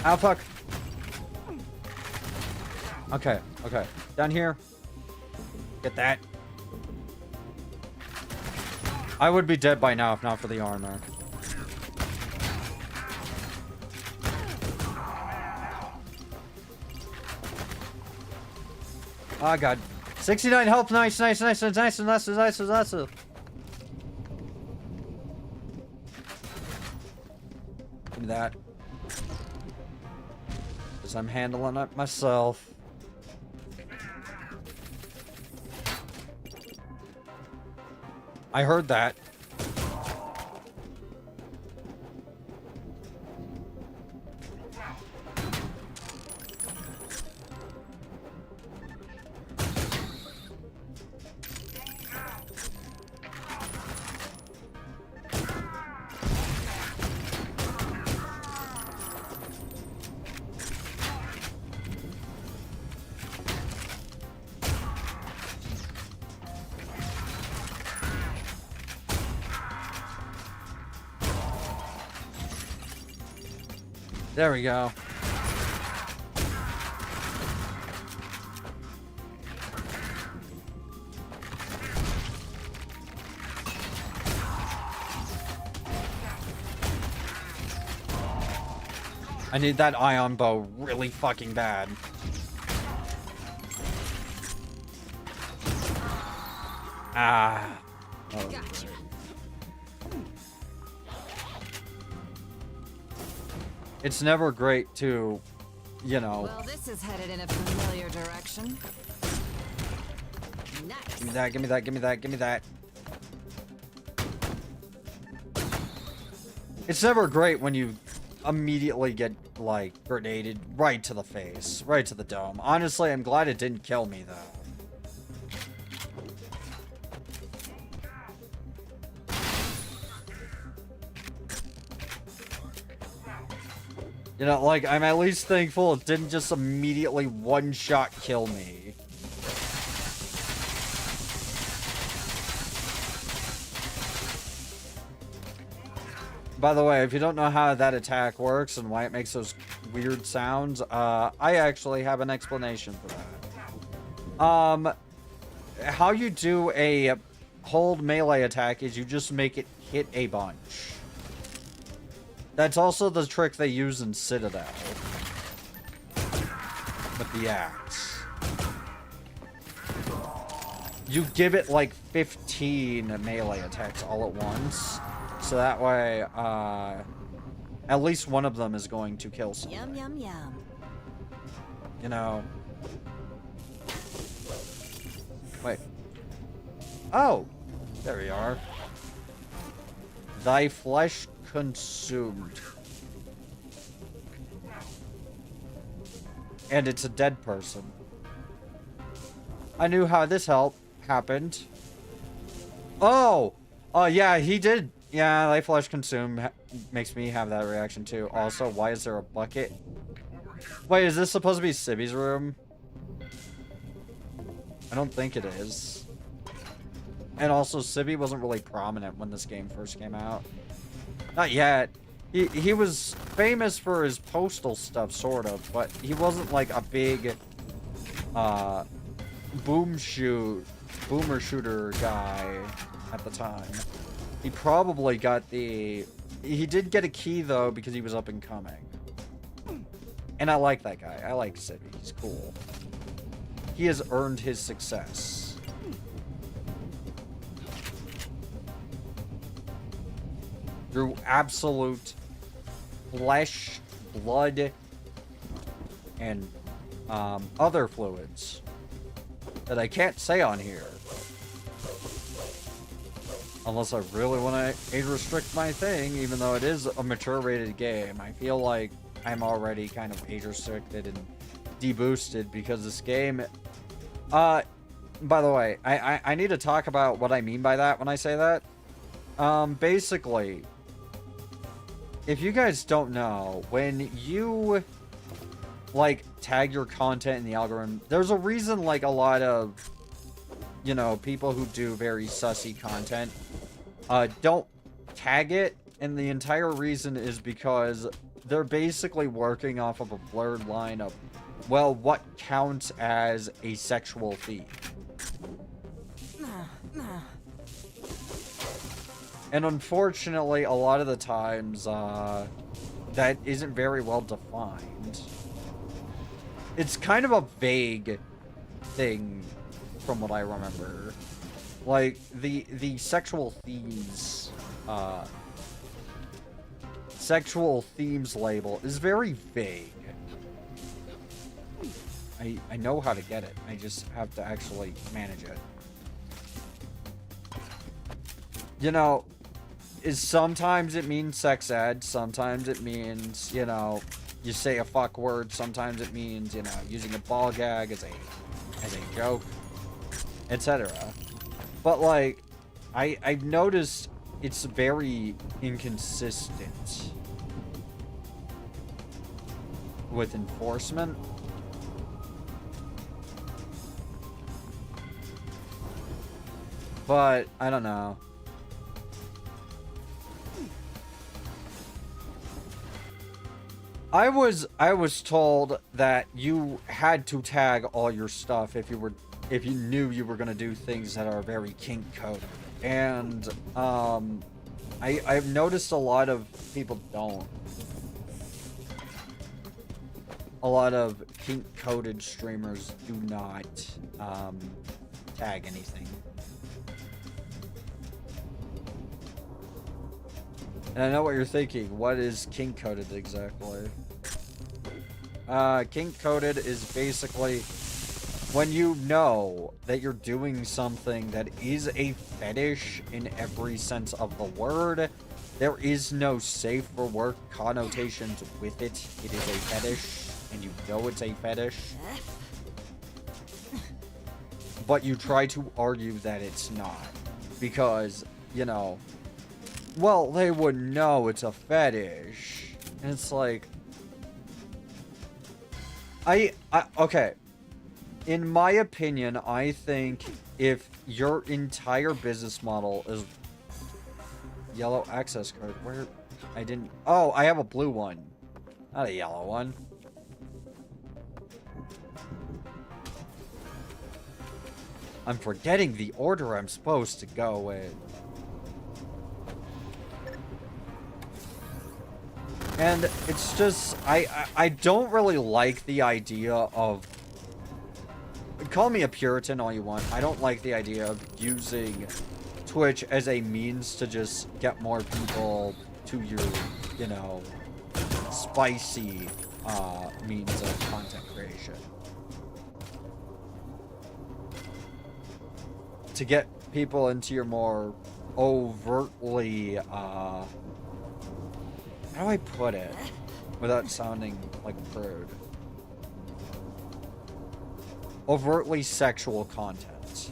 Oh, fuck. Okay, okay. Down here. Get that. I would be dead by now if not for the armor. Oh, God. 69 health. Nice, nice, nice, nice, nice, nice, nice, nice. Give me that. Because I'm handling it myself. I heard that. There we go. I need that ion bow really fucking bad. Ah. Oh. Gotcha. It's never great to, you know. Well, this is headed in a familiar direction. Nice. Give me that, give me that, give me that, give me that. It's never great when you immediately get, like, grenaded right to the face, right to the dome. Honestly, I'm glad it didn't kill me, though. You know, like, I'm at least thankful it didn't just immediately one-shot kill me. By the way, if you don't know how that attack works and why it makes those weird sounds, I actually have an explanation for that. How you do a hold melee attack is you just make it hit a bunch. That's also the trick they use in Citadel. With the axe. You give it like 15 melee attacks all at once. So that way, at least one of them is going to kill someone. Yum, yum, yum. You know. Wait. Oh! There we are. Thy flesh consumed. And it's a dead person. I knew how this happened. Oh! Oh, yeah, he did. Yeah, thy flesh consumed makes me have that reaction too. Also, why is there a bucket? Wait, is this supposed to be Sibby's room? I don't think it is. And also, Sibby wasn't really prominent when this game first came out. Not yet. He was famous for his postal stuff, sort of, but he wasn't like a big boomer shooter guy at the time. He probably got the... He did get a key, though, because he was up and coming. And I like that guy. I like Sibby. He's cool. He has earned his success. Through absolute flesh, blood, and other fluids that I can't say on here. Unless I really want to age restrict my thing, even though it is a mature rated game. I feel like I'm already kind of age restricted and deboosted because this game... by the way, I need to talk about what I mean by that when I say that. Basically, if you guys don't know, when you, like, tag your content in the algorithm, there's a reason, like, a lot of, you know, people who do very sussy content, don't tag it, and the entire reason is because they're basically working off of a blurred line of, well, what counts as a sexual theme. And unfortunately, a lot of the times, that isn't very well defined. It's kind of a vague thing, from what I remember. Like, the sexual themes, sexual themes label is very vague. I know how to get it. I just have to actually manage it. You know, sometimes it means sex ed, sometimes it means, you know, you say a fuck word, sometimes it means, you know, using a ball gag as a joke, etc. But, like, I've noticed it's very inconsistent with enforcement. But, I don't know. I was told that you had to tag all your stuff if you knew you were gonna do things that are very kink coded. And I've noticed a lot of people don't. A lot of kink coded streamers do not tag anything. And I know what you're thinking. What is kink coded exactly? Kink coded is basically when you know that you're doing something that is a fetish in every sense of the word. There is no safe for work connotations with it. It is a fetish, and you know it's a fetish. But you try to argue that it's not. Because, you know, well, they would know it's a fetish. And it's like, Okay. In my opinion, I think if your entire business model is yellow access card, where I didn't. Oh, I have a blue one, not a yellow one. I'm forgetting the order I'm supposed to go in. And it's just, I don't really like the idea of, call me a Puritan all you want, I don't like the idea of using Twitch as a means to just get more people to your, you know, spicy means of content creation. To get people into your more overtly, how do I put it without sounding like a prude? Overtly sexual content.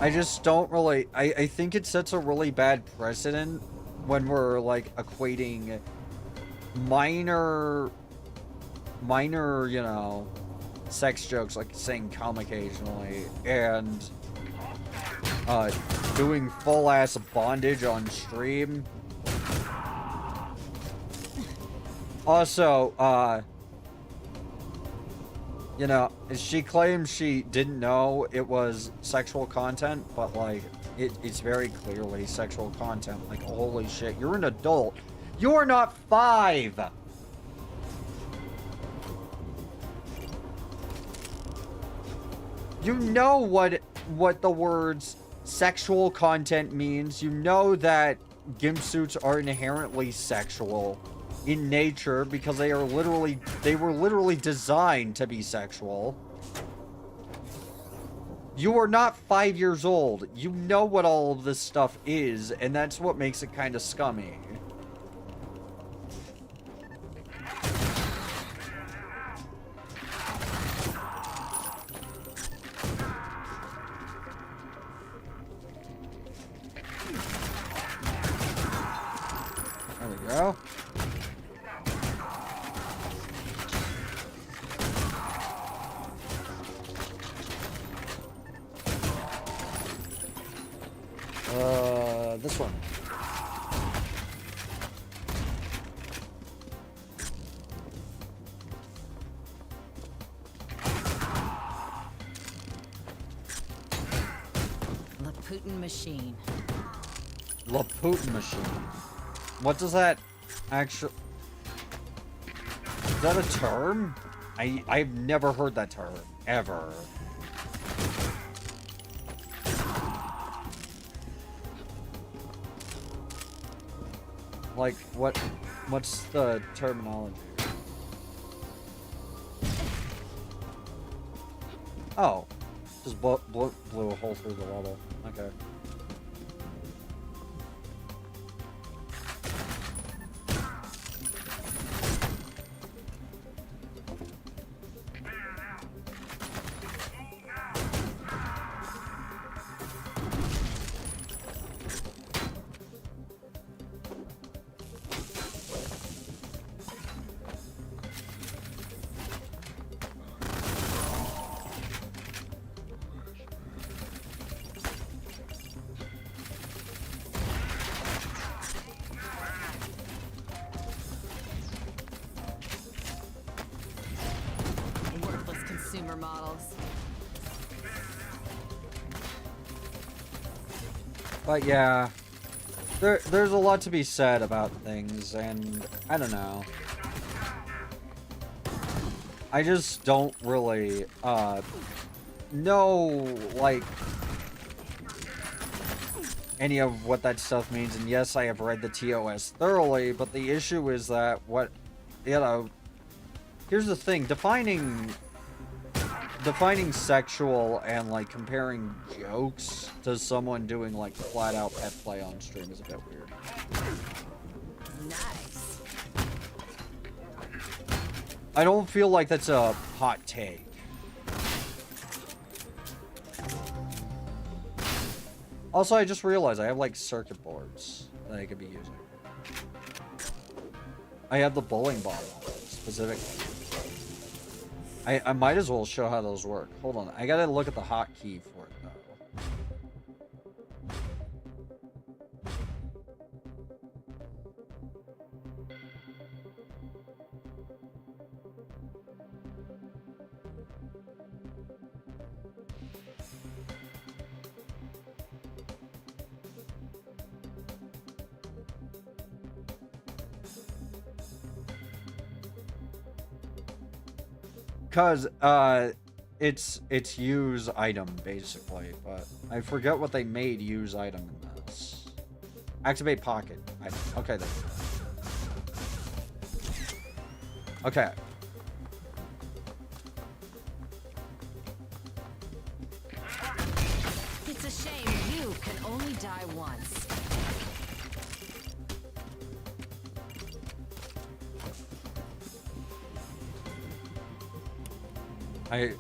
I just don't really, I think it sets a really bad precedent when we're like equating minor, you know, sex jokes, like saying cum occasionally, and doing full ass bondage on stream. Also, you know, she claims she didn't know it was sexual content, but like it's very clearly sexual content. Like, holy shit, you're an adult. You're not 5. You know what the words sexual content means. You know that gimp suits are inherently sexual in nature because they were literally designed to be sexual. You are not 5 years old. You know what all of this stuff is, and that's what makes it kind of scummy. There we go. This one. Laputin machine. Laputin machine. What does that actually... Is that a term? I've never heard that term. Ever. Like, what's the terminology? Oh. Just blew a hole through the level. Okay. Worthless consumer models. But yeah, there's a lot to be said about things, and I don't know. I just don't really know like any of what that stuff means. And yes, I have read the TOS thoroughly, but the issue is that here's the thing, defining sexual and like comparing jokes to someone doing like flat out pet play on stream is a bit weird. Nice. I don't feel like that's a hot take. Also, I just realized I have like circuit boards that I could be using. I have the bowling ball specifically. I might as well show how those work. Hold on, I gotta look at the hotkey for it though. Cause it's use item basically, but I forget what they made use item in this. Activate pocket item. Okay then. Okay. It's a shame you can only die once.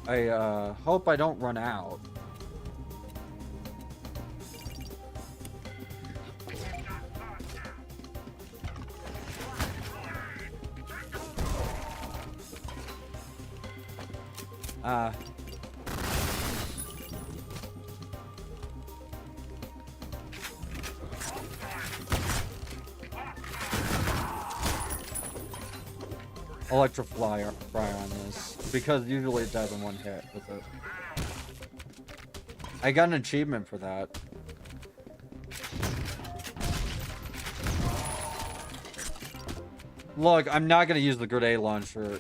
I hope I don't run out. Electrify on this because usually it dies in one hit with it. I got an achievement for that. Look, I'm not gonna use the grenade launcher,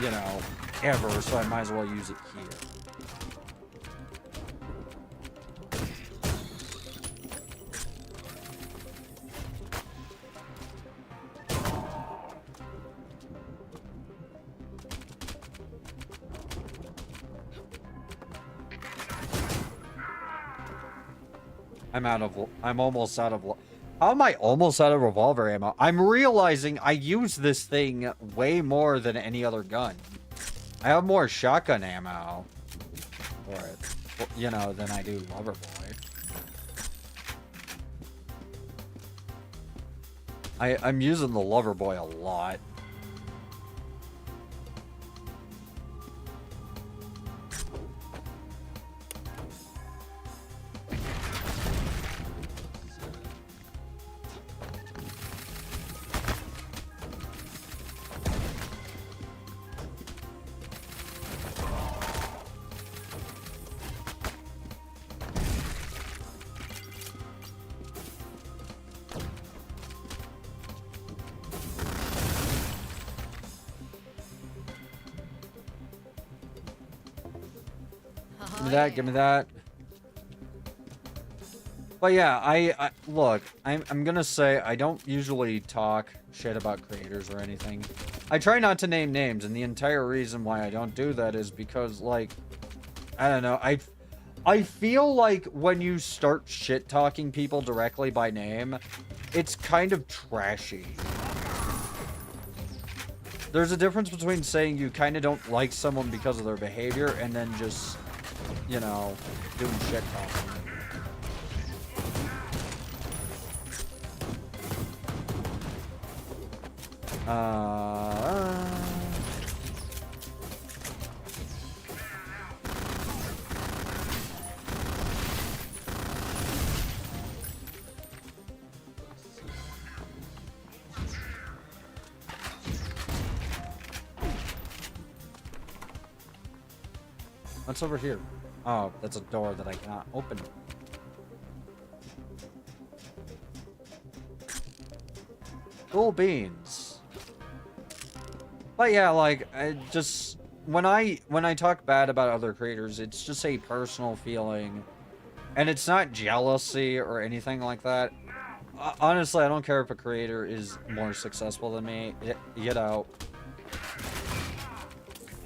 you know, ever, so I might as well use it here. I'm almost out of, how am I almost out of revolver ammo? I'm realizing I use this thing way more than any other gun. I have more shotgun ammo for it, you know, than I do Loverboy. I'm using the Loverboy a lot. Give me that. But yeah, I look, I'm gonna say I don't usually talk shit about creators or anything. I try not to name names, and the entire reason why I don't do that is because, like, I don't know, I feel like when you start shit talking people directly by name, it's kind of trashy. There's a difference between saying you kind of don't like someone because of their behavior and then just, you know, doing shit talking. What's over here? Oh, that's a door that I cannot open. Cool beans. But yeah, like, I just when I talk bad about other creators, it's just a personal feeling, and it's not jealousy or anything like that. Honestly, I don't care if a creator is more successful than me. You know,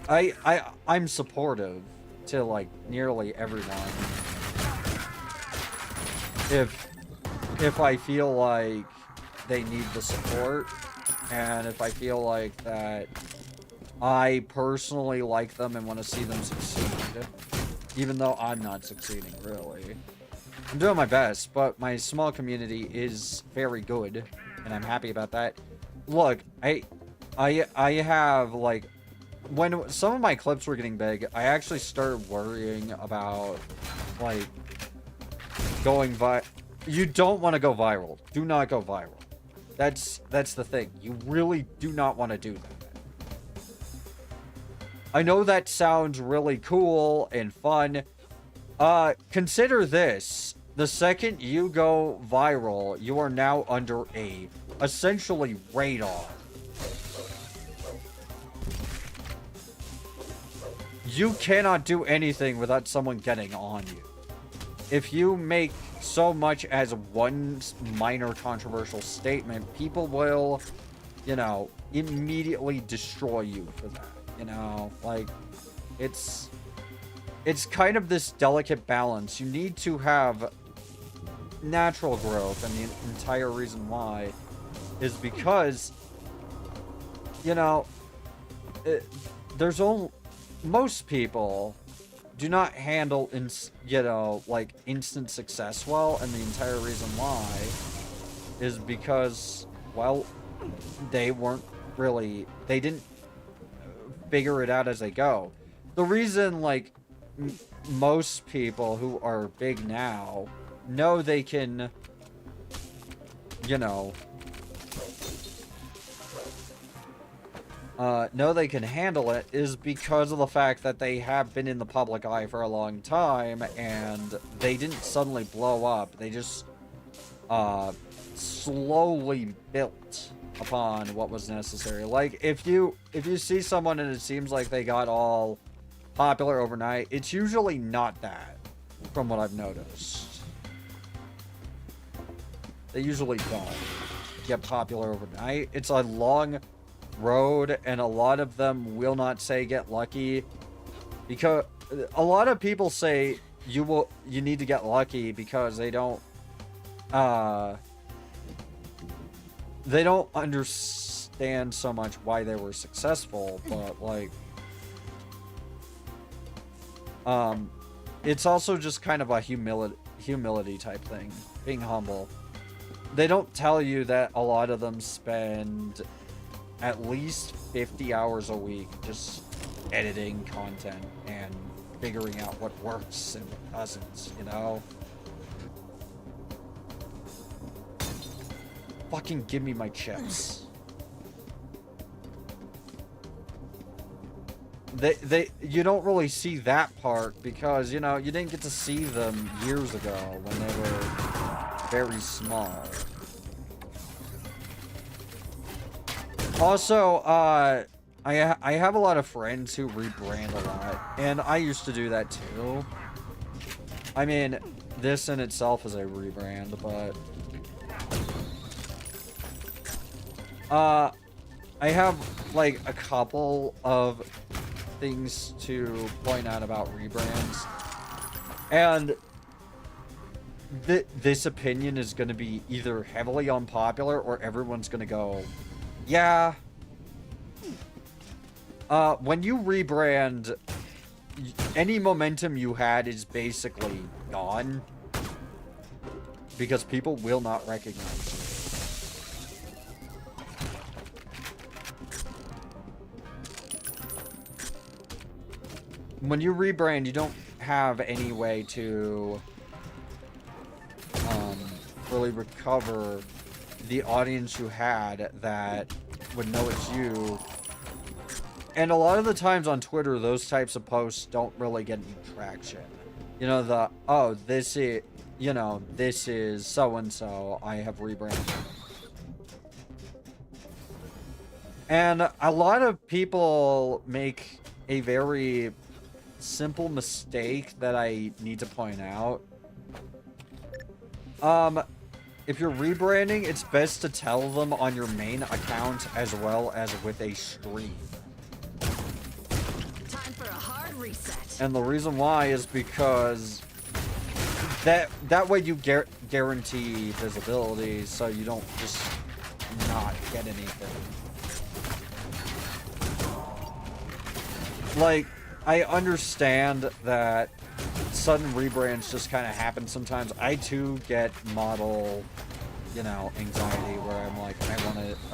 I'm supportive to, like, nearly everyone. If I feel like they need the support, and if I feel like that I personally like them and want to see them succeed, even though I'm not succeeding, really. I'm doing my best, but my small community is very good, and I'm happy about that. Look, I have, like, when some of my clips were getting big, I actually started worrying about, like, going you don't want to go viral. Do not go viral. That's the thing. You really do not want to do that. I know that sounds really cool and fun. Consider this. The second you go viral, you are now under a, essentially, radar. You cannot do anything without someone getting on you. If you make so much as one minor controversial statement, people will, you know, immediately destroy you for that. You know, like, it's kind of this delicate balance. You need to have natural growth, and the entire reason why is because, you know, there's only, most people do not handle, you know, like, instant success well, and the entire reason why is because, well, they didn't figure it out as they go. The reason, like, most people who are big now know they can, you know, know they can handle it is because of the fact that they have been in the public eye for a long time, and they didn't suddenly blow up. They just slowly built upon what was necessary. Like, if you see someone and it seems like they got all popular overnight, it's usually not that, from what I've noticed. They usually don't get popular overnight. It's a long road, and a lot of them will not say get lucky, because a lot of people say you need to get lucky because they don't understand so much why they were successful, but, like, it's also just kind of a humility type thing, being humble. They don't tell you that a lot of them spend at least 50 hours a week just editing content and figuring out what works and what doesn't, you know? Fucking give me my chips. You don't really see that part because, you know, you didn't get to see them years ago when they were very small. Also, I have a lot of friends who rebrand a lot, and I used to do that too. I mean, this in itself is a rebrand, but I have, like, a couple of things to point out about rebrands, and this opinion is going to be either heavily unpopular or everyone's going to go, yeah. When you rebrand, any momentum you had is basically gone because people will not recognize you. When you rebrand, you don't have any way to really recover the audience you had that would know it's you. And a lot of the times on Twitter, those types of posts don't really get any traction. You know, this is, you know, this is so-and-so, I have rebranded. And a lot of people make a very simple mistake that I need to point out. If you're rebranding, it's best to tell them on your main account as well as with a stream. Time for a hard reset. And the reason why is because that way you guarantee visibility, so you don't just not get anything. Like, I understand that sudden rebrands just kind of happen sometimes. I too get model, you know, anxiety where I'm like, I'm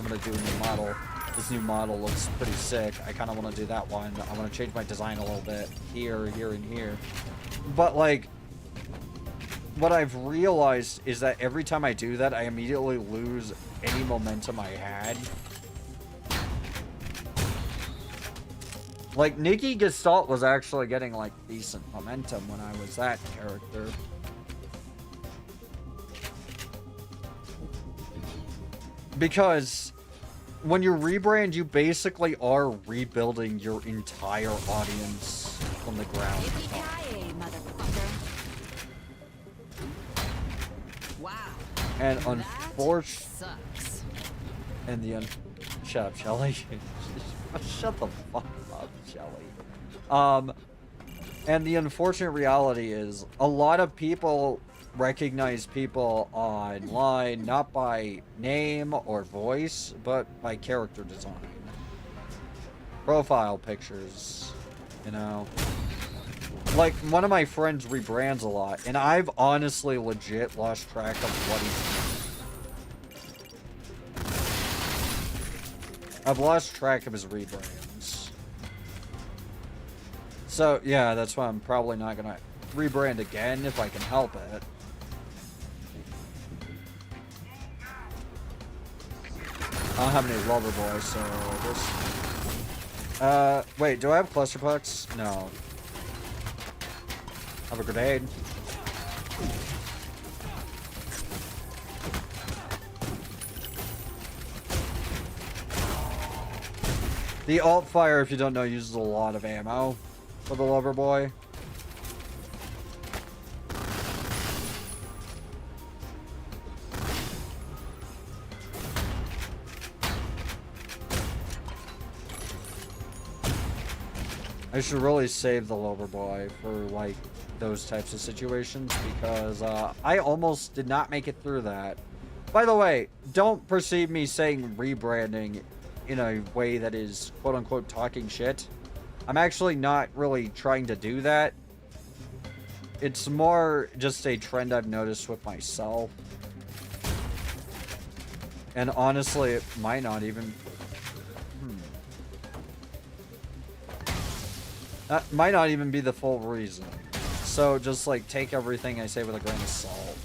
gonna do a new model. This new model looks pretty sick. I kind of want to do that one. I want to change my design a little bit here, here, and here. But like, what I've realized is that every time I do that, I immediately lose any momentum I had. Like, Nikki Gestalt was actually getting, like, decent momentum when I was that character. Because when you rebrand, you basically are rebuilding your entire audience from the ground up. Yippee-ki-yay, motherfucker. Wow. And That unfortunately... sucks. And the shut up, Shelly. Shut the fuck up, Shelly. And the unfortunate reality is a lot of people recognize people online not by name or voice, but by character design. Profile pictures, you know. Like, one of my friends rebrands a lot, and I've honestly legit lost track of what he's doing. I've lost track of his rebrands. So, yeah, that's why I'm probably not gonna rebrand again if I can help it. I don't have any lover boys, so this... wait, do I have clusterpucks? No. I have a grenade. The alt fire, if you don't know, uses a lot of ammo for the lover boy. I should really save the lover boy for like those types of situations because I almost did not make it through that. By the way, don't perceive me saying rebranding in a way that is quote-unquote talking shit. I'm actually not really trying to do that. It's more just a trend I've noticed with myself. And honestly, it might not even... That might not even be the full reason. So just like take everything I say with a grain of salt.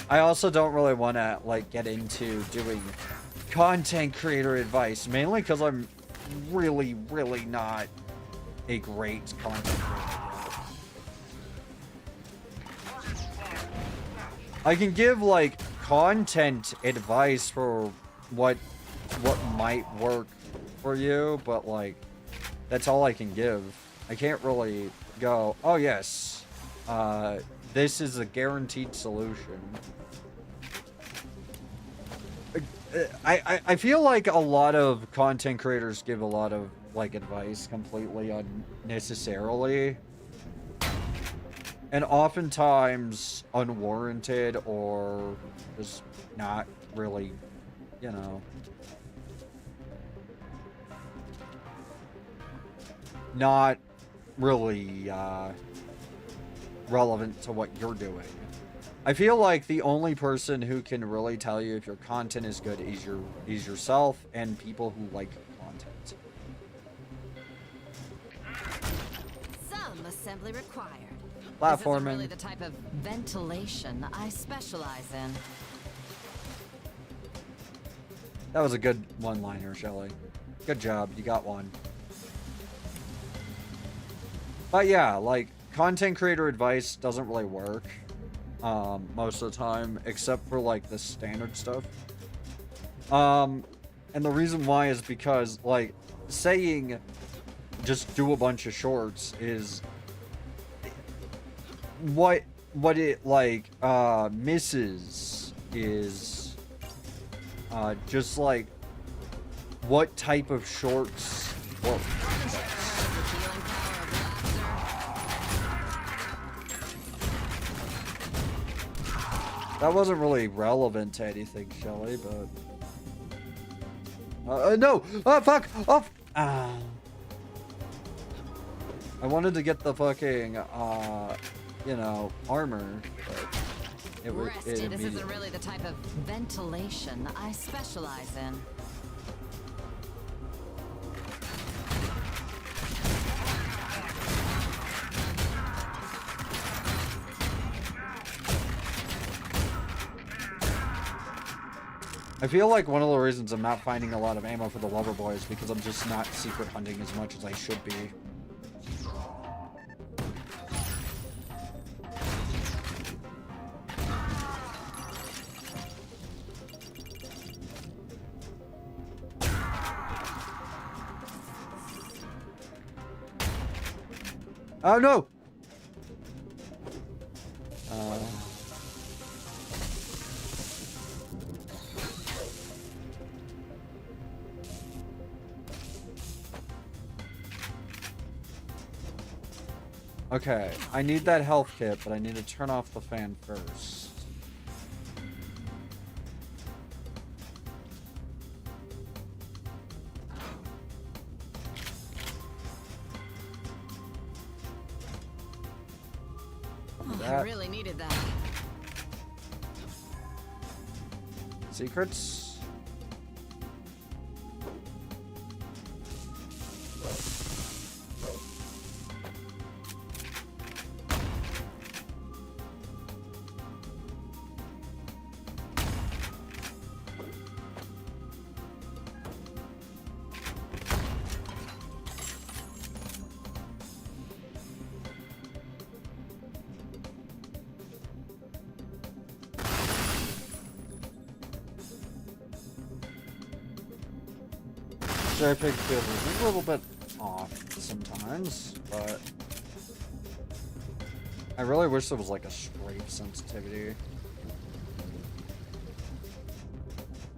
I also don't really want to like get into doing content creator advice, mainly because I'm really not a great content creator. I can give like content advice for what might work for you, but like that's all I can give. I can't really go, oh yes, this is a guaranteed solution. I feel like a lot of content creators give a lot of like advice completely unnecessarily, and oftentimes unwarranted or just not really, you know, not really relevant to what you're doing. I feel like the only person who can really tell you if your content is good is yourself and people who like your content. Some assembly required. Platforming. This isn't really the type of ventilation I specialize in. That was a good one-liner, Shelly. Good job, you got one. But yeah, like, content creator advice doesn't really work most of the time, except for like the standard stuff. And the reason why is because like saying just do a bunch of shorts is what it like misses is just like what type of shorts work. That wasn't really relevant to anything, Shelly, but... no! Oh, fuck! Oh! I wanted to get the fucking, you know, armor, but Rest. This immediately... isn't really the type of ventilation I specialize in. I feel like one of the reasons I'm not finding a lot of ammo for the lover boy is because I'm just not secret hunting as much as I should be. Oh no! Okay, I need that health kit, but I need to turn off the fan first. I really needed that. Secrets? JPEG feels a little bit off sometimes, but I really wish there was like a strafe sensitivity.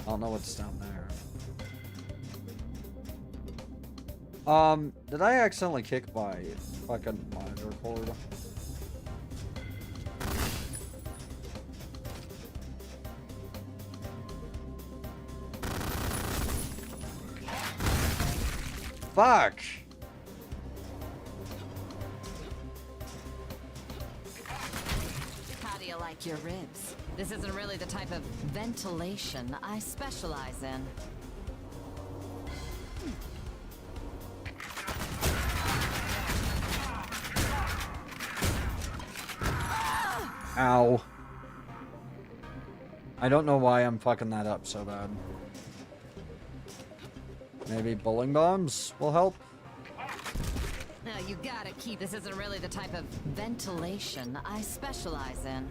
I don't know what's down there. Did I accidentally kick my fucking monitor cord? Fuck! How do you like your ribs? This isn't really the type of ventilation I specialize in. Ow. I don't know why I'm fucking that up so bad. Maybe bowling bombs will help? Now you gotta keep. This isn't really the type of ventilation I specialize in.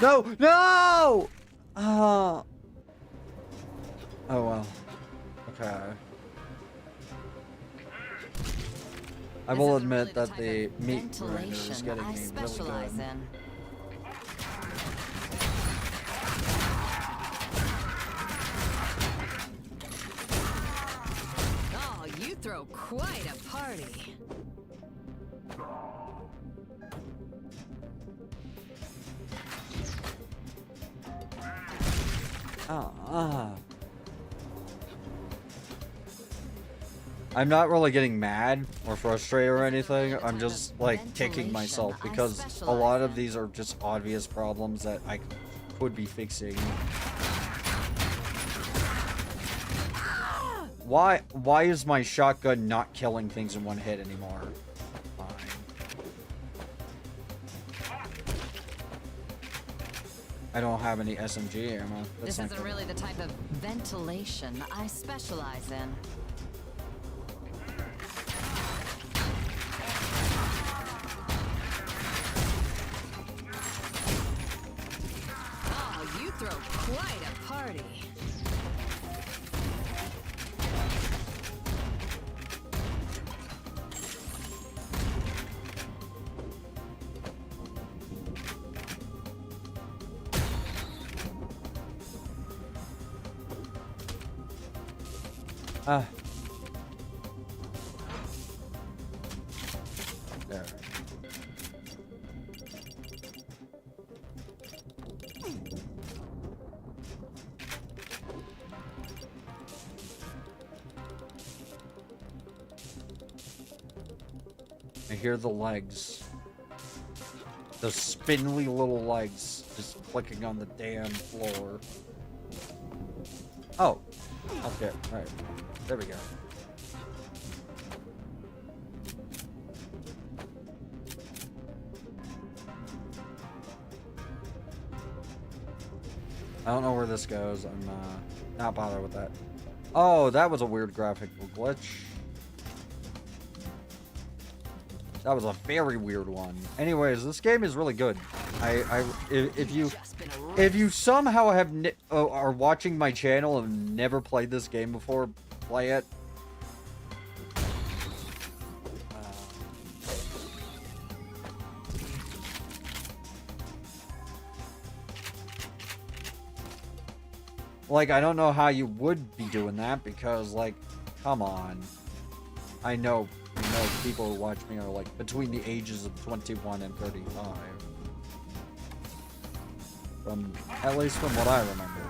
No! No! Oh well. Okay. I will admit that the meat grinder is getting me really good. Oh, you throw quite a party. I'm not really getting mad or frustrated or anything. I'm just like kicking myself because a lot of these are just obvious problems that I could be fixing. Why is my shotgun not killing things in one hit anymore? Fine. I don't have any SMG ammo. This isn't really the type of ventilation I specialize in. Oh, you throw quite a party. There. I hear the legs. Those spindly little legs just clicking on the damn floor. Oh. Okay, right. There we go. I don't know where this goes. I'm not bothered with that. Oh, that was a weird graphical glitch. That was a very weird one. Anyways, this game is really good. If you somehow have are watching my channel and never played this game before, play it. Like, I don't know how you would be doing that because, like, come on. I know people who watch me are, like, between the ages of 21 and 35. At least from what I remember.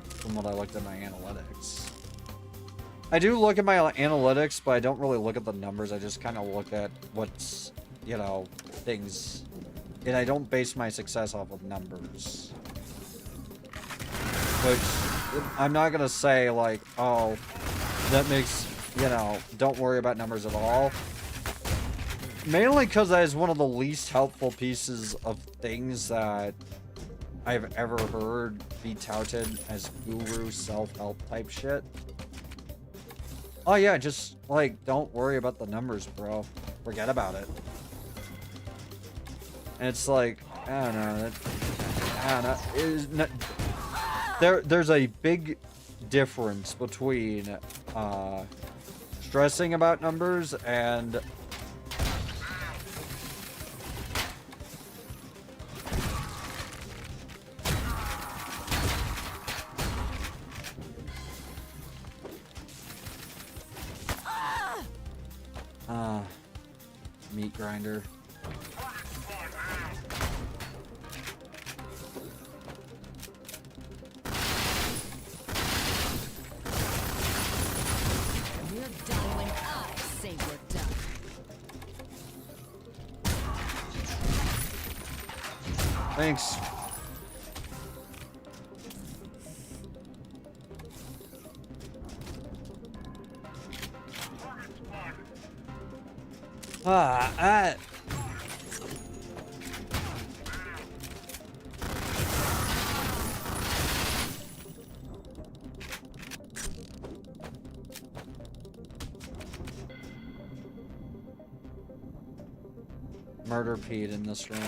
From what I looked at my analytics. I do look at my analytics, but I don't really look at the numbers. I just kind of look at what's, you know, things. And I don't base my success off of numbers. Which, I'm not gonna say, like, oh, that makes, you know, don't worry about numbers at all. Mainly because that is one of the least helpful pieces of things that I've ever heard be touted as guru self-help type shit. Oh yeah, just, like, don't worry about the numbers, bro. Forget about it. And it's like, I don't know, there's a big difference between stressing about numbers and meat grinder. Thanks. Murder Pete in this room.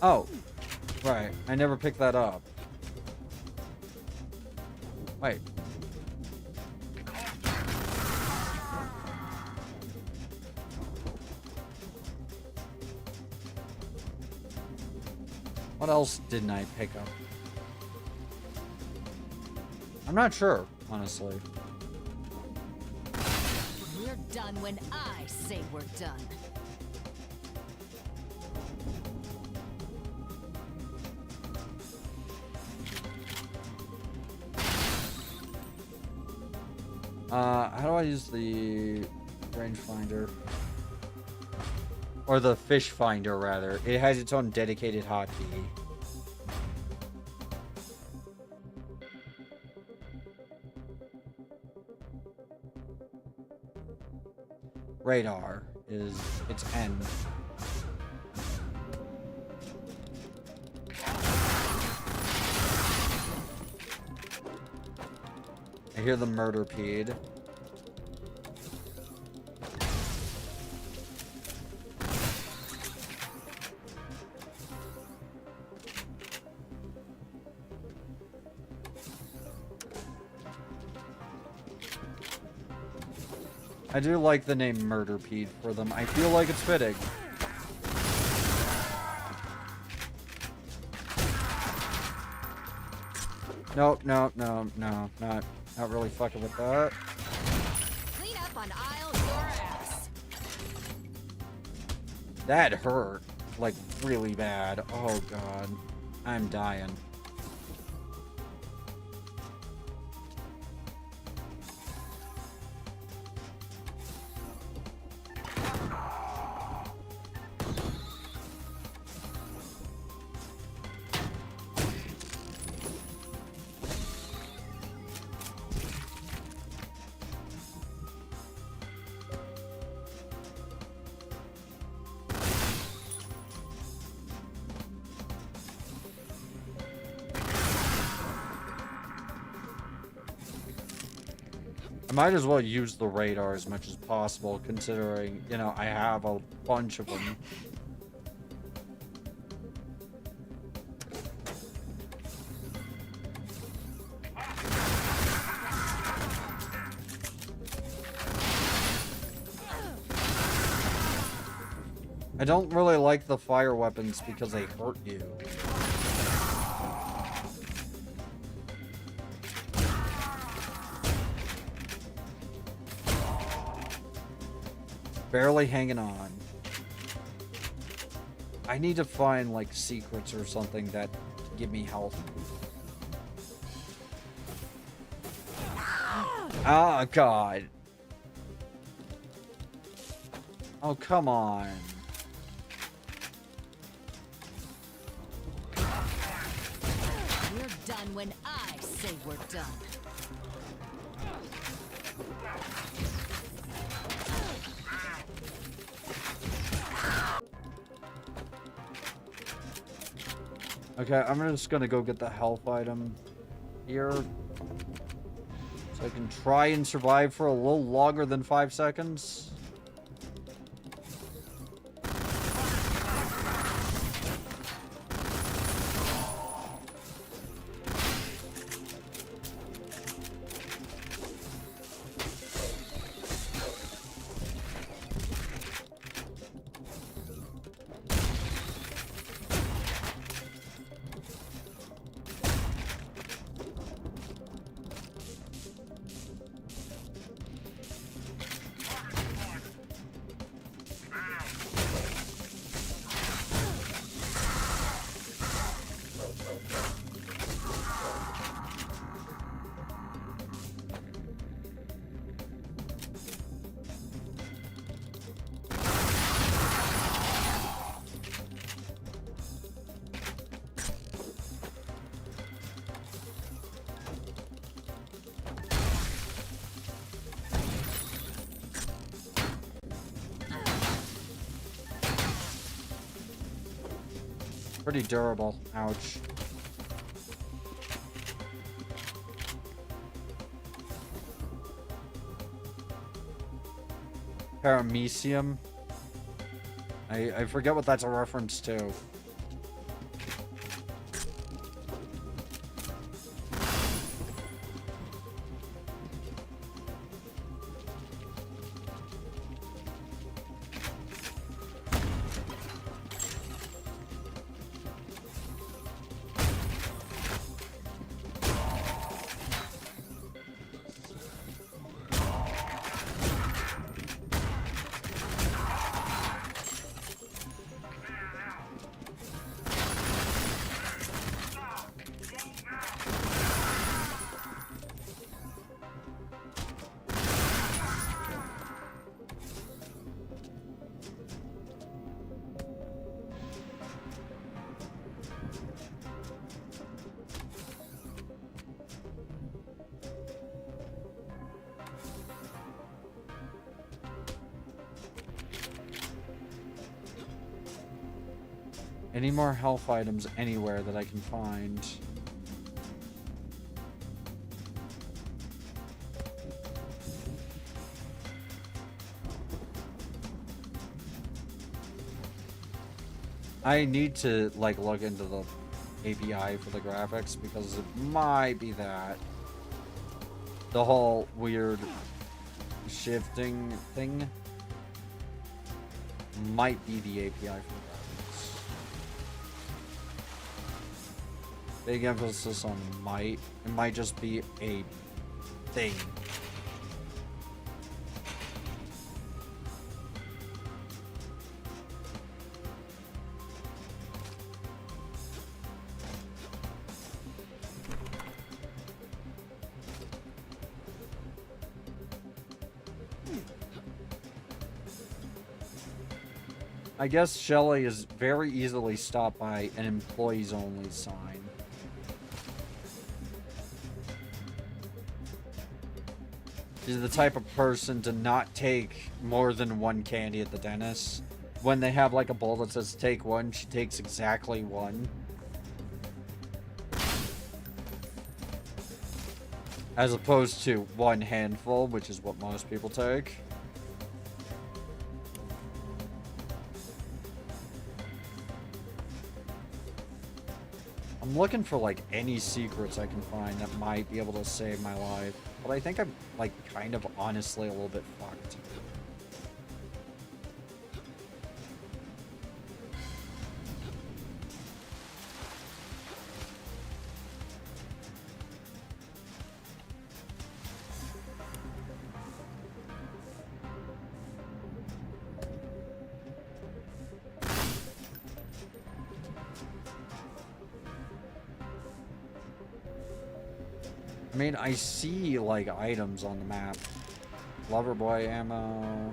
Oh, right. I never picked that up. Wait. What else didn't I pick up? I'm not sure, honestly. We're done when I say we're done. How do I use the rangefinder? Or the fish finder, rather. It has its own dedicated hotkey. Radar is its N. I hear the murder peed. I do like the name Murder Pete for them. I feel like it's fitting. Nope, no, no, no, not really fucking with that. Clean up on aisle your ass. That hurt, like, really bad. Oh, God. I'm dying. I might as well use the radar as much as possible, considering, you know, I have a bunch of them. I don't really like the fire weapons because they hurt you. Barely hanging on. I need to find, like, secrets or something that give me health. Oh, God. Oh, come on. We're done when I say we're done. Okay, I'm just gonna go get the health item here. So I can try and survive for a little longer than 5 seconds. Pretty durable. Ouch. Paramecium. I forget what that's a reference to. Any more health items anywhere that I can find? I need to, like, look into the API for the graphics because it might be that. The whole weird shifting thing might be the API for the graphics. Big emphasis on might. It might just be a thing. I guess Shelly is very easily stopped by an employees only sign. She's the type of person to not take more than one candy at the dentist. When they have like a bowl that says take one, she takes exactly one. As opposed to one handful, which is what most people take. I'm looking for like any secrets I can find that might be able to save my life. But I think I'm like kind of honestly a little bit fucked. I mean, I see, like, items on the map. Loverboy ammo.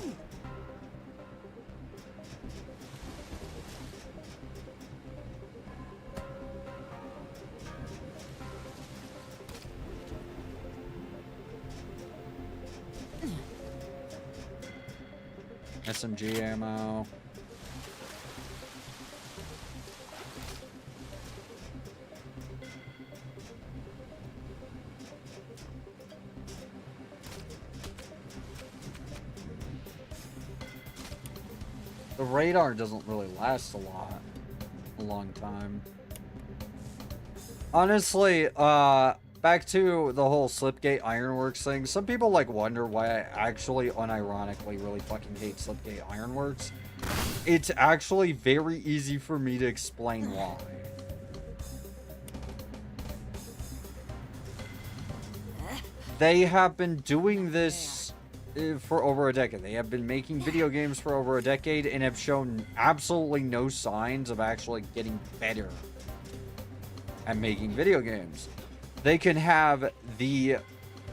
SMG ammo. The radar doesn't really last a long time. Honestly, back to the whole Slipgate Ironworks thing. Some people like wonder why I actually unironically really fucking hate Slipgate Ironworks. It's actually very easy for me to explain why. They have been doing this for over a decade. They have been making video games for over a decade and have shown absolutely no signs of actually getting better at making video games. They can have the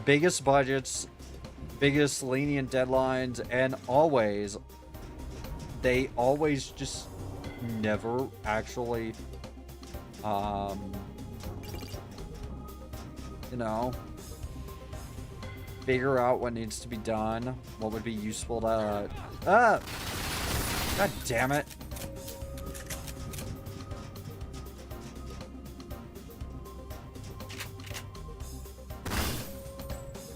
biggest budgets, biggest lenient deadlines, and they always just never actually, you know, figure out what needs to be done, what would be useful to, God damn it.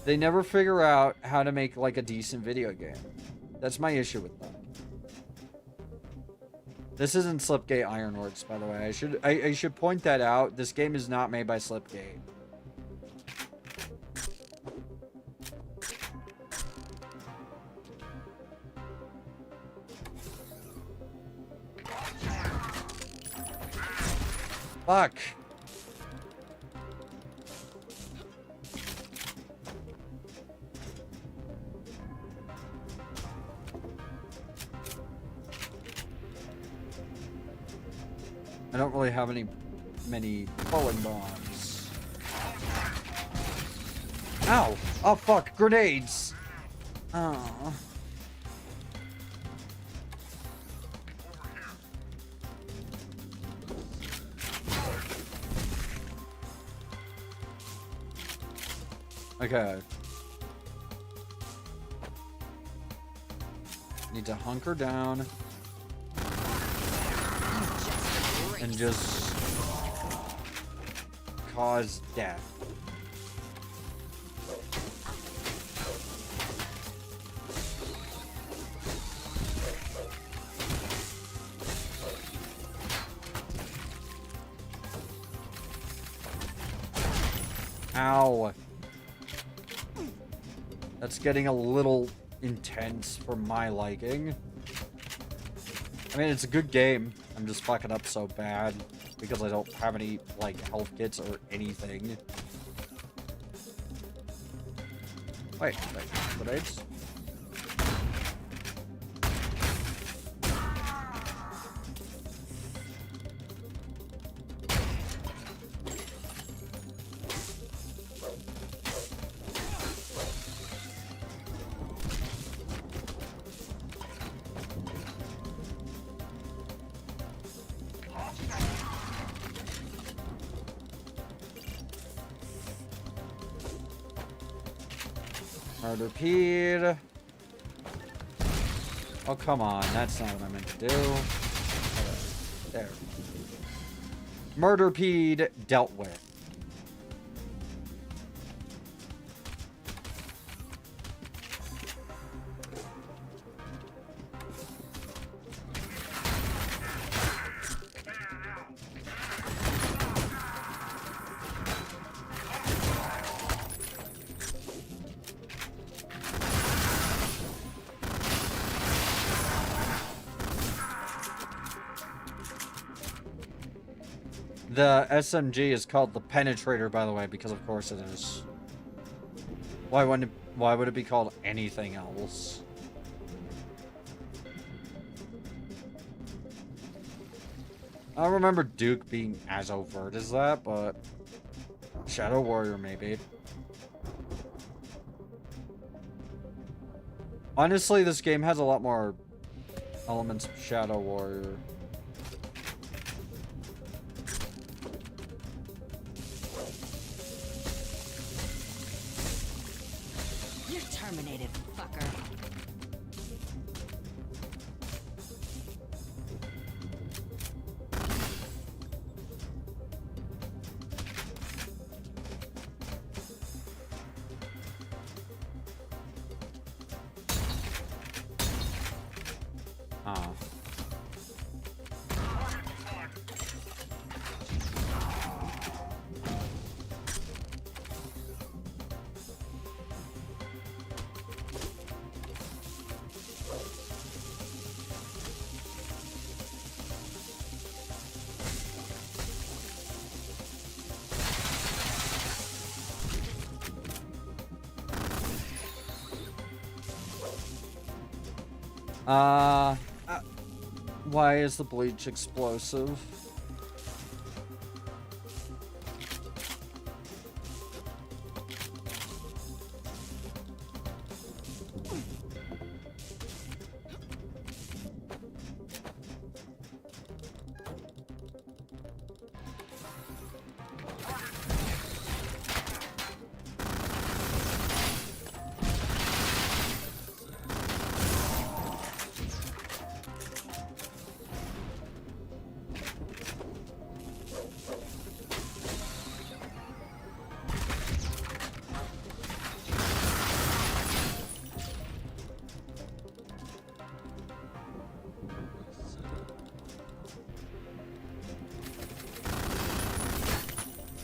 They never figure out how to make, like, a decent video game. That's my issue with them. This isn't Slipgate Ironworks, by the way. I should point that out. This game is not made by Slipgate. Fuck. I don't really have many falling bombs. Ow! Oh fuck! Grenades! Oh. Okay. Need to hunker down. And just cause death. Ow. That's getting a little intense for my liking. I mean, it's a good game. I'm just fucking up so bad. because I don't have any, like, health kits or anything. Wait, grenades? Murder Pede. Oh, come on. That's not what I meant to do. There. Murder Pede dealt with. The SMG is called the Penetrator, by the way, because of course it is. Why would it be called anything else? I don't remember Duke being as overt as that, but Shadow Warrior maybe. Honestly, this game has a lot more elements of Shadow Warrior. Terminated, fucker. Why is the bleach explosive?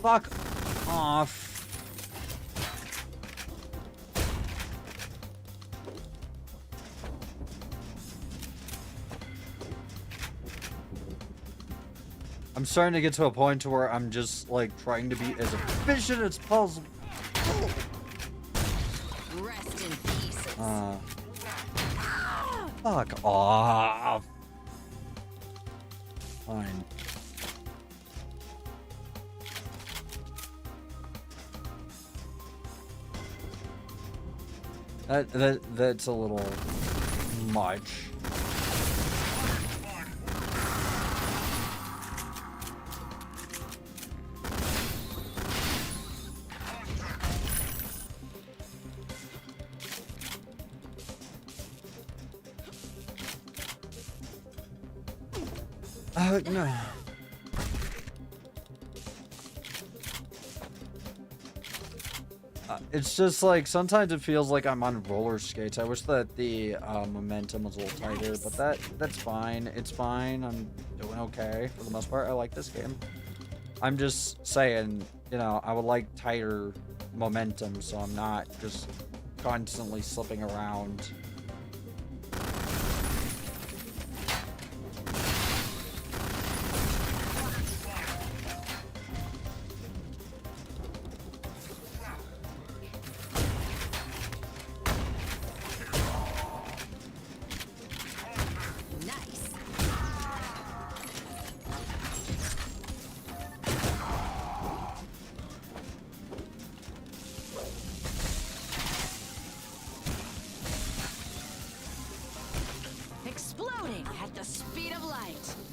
Fuck off. I'm starting to get to a point to where I'm just like trying to be as efficient as possible. Rest in peace. Fuck off. Fine. That's a little much. No. It's just like sometimes it feels like I'm on roller skates. I wish that the momentum was a little tighter, but that's fine. It's fine. I'm doing okay for the most part. I like this game. I'm just saying, you know, I would like tighter momentum so I'm not just constantly slipping around.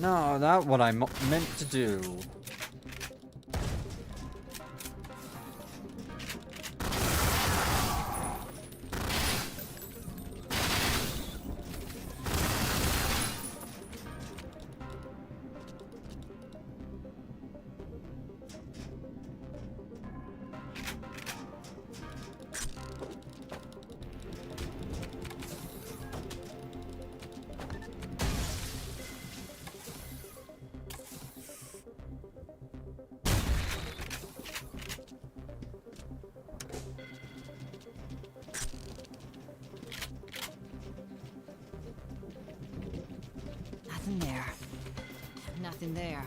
No, not what I meant to do. Nothing there. Nothing there.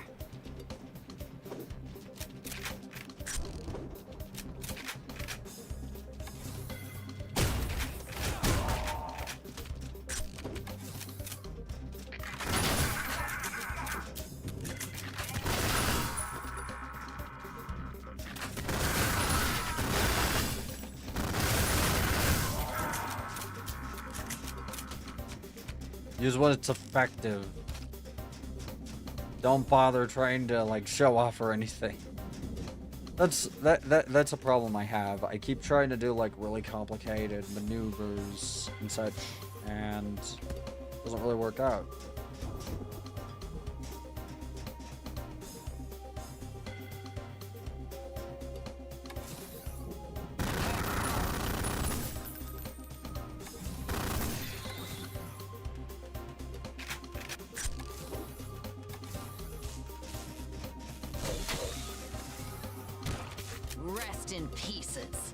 Use when it's effective. Don't bother trying to like show off or anything. That's a problem I have. I keep trying to do like really complicated maneuvers and such, and it doesn't really work out. Rest in pieces.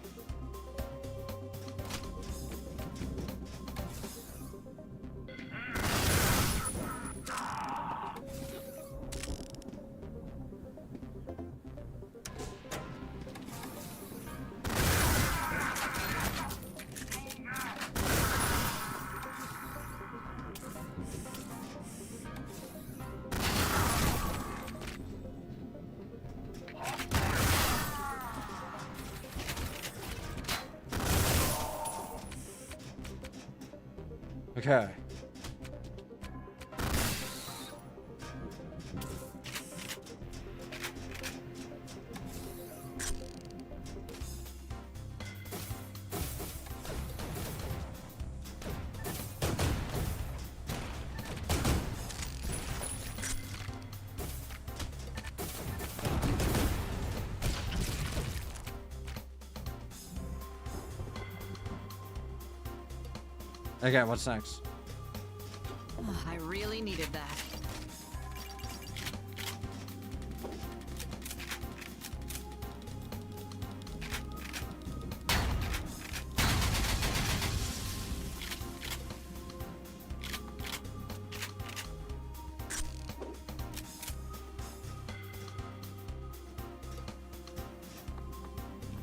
Okay. Okay, what's next? Oh, I really needed that.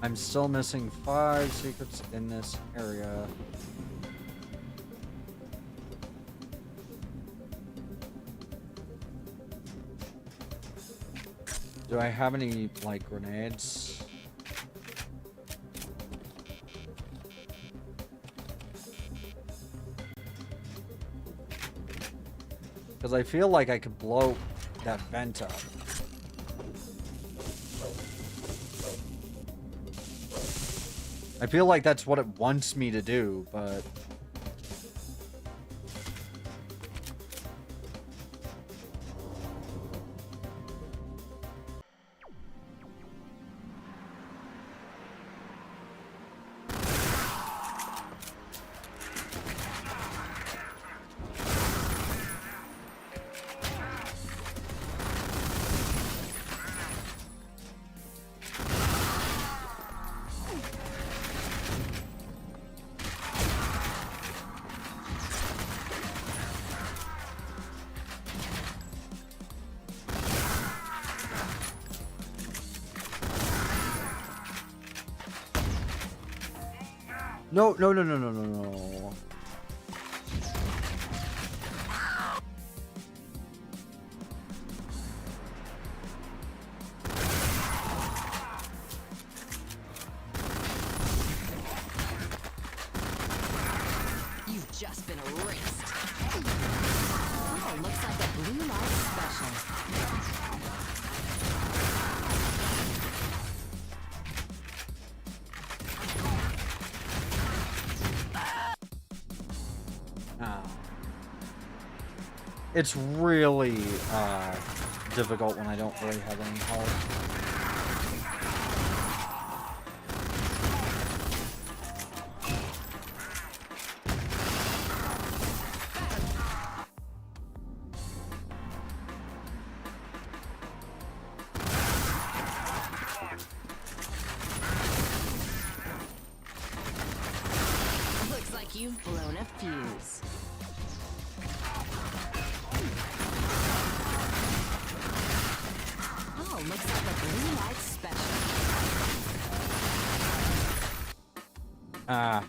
I'm still missing 5 secrets in this area. Do I have any, like, grenades? Because I feel like I could blow that vent up. I feel like that's what it wants me to do, but... No, no, no, no, no, no, no. You've just been erased. looks like a blue light special. Oh. It's really difficult when I don't really have any help. Looks like you've blown a fuse. Oh, looks like a blue light special. Ah.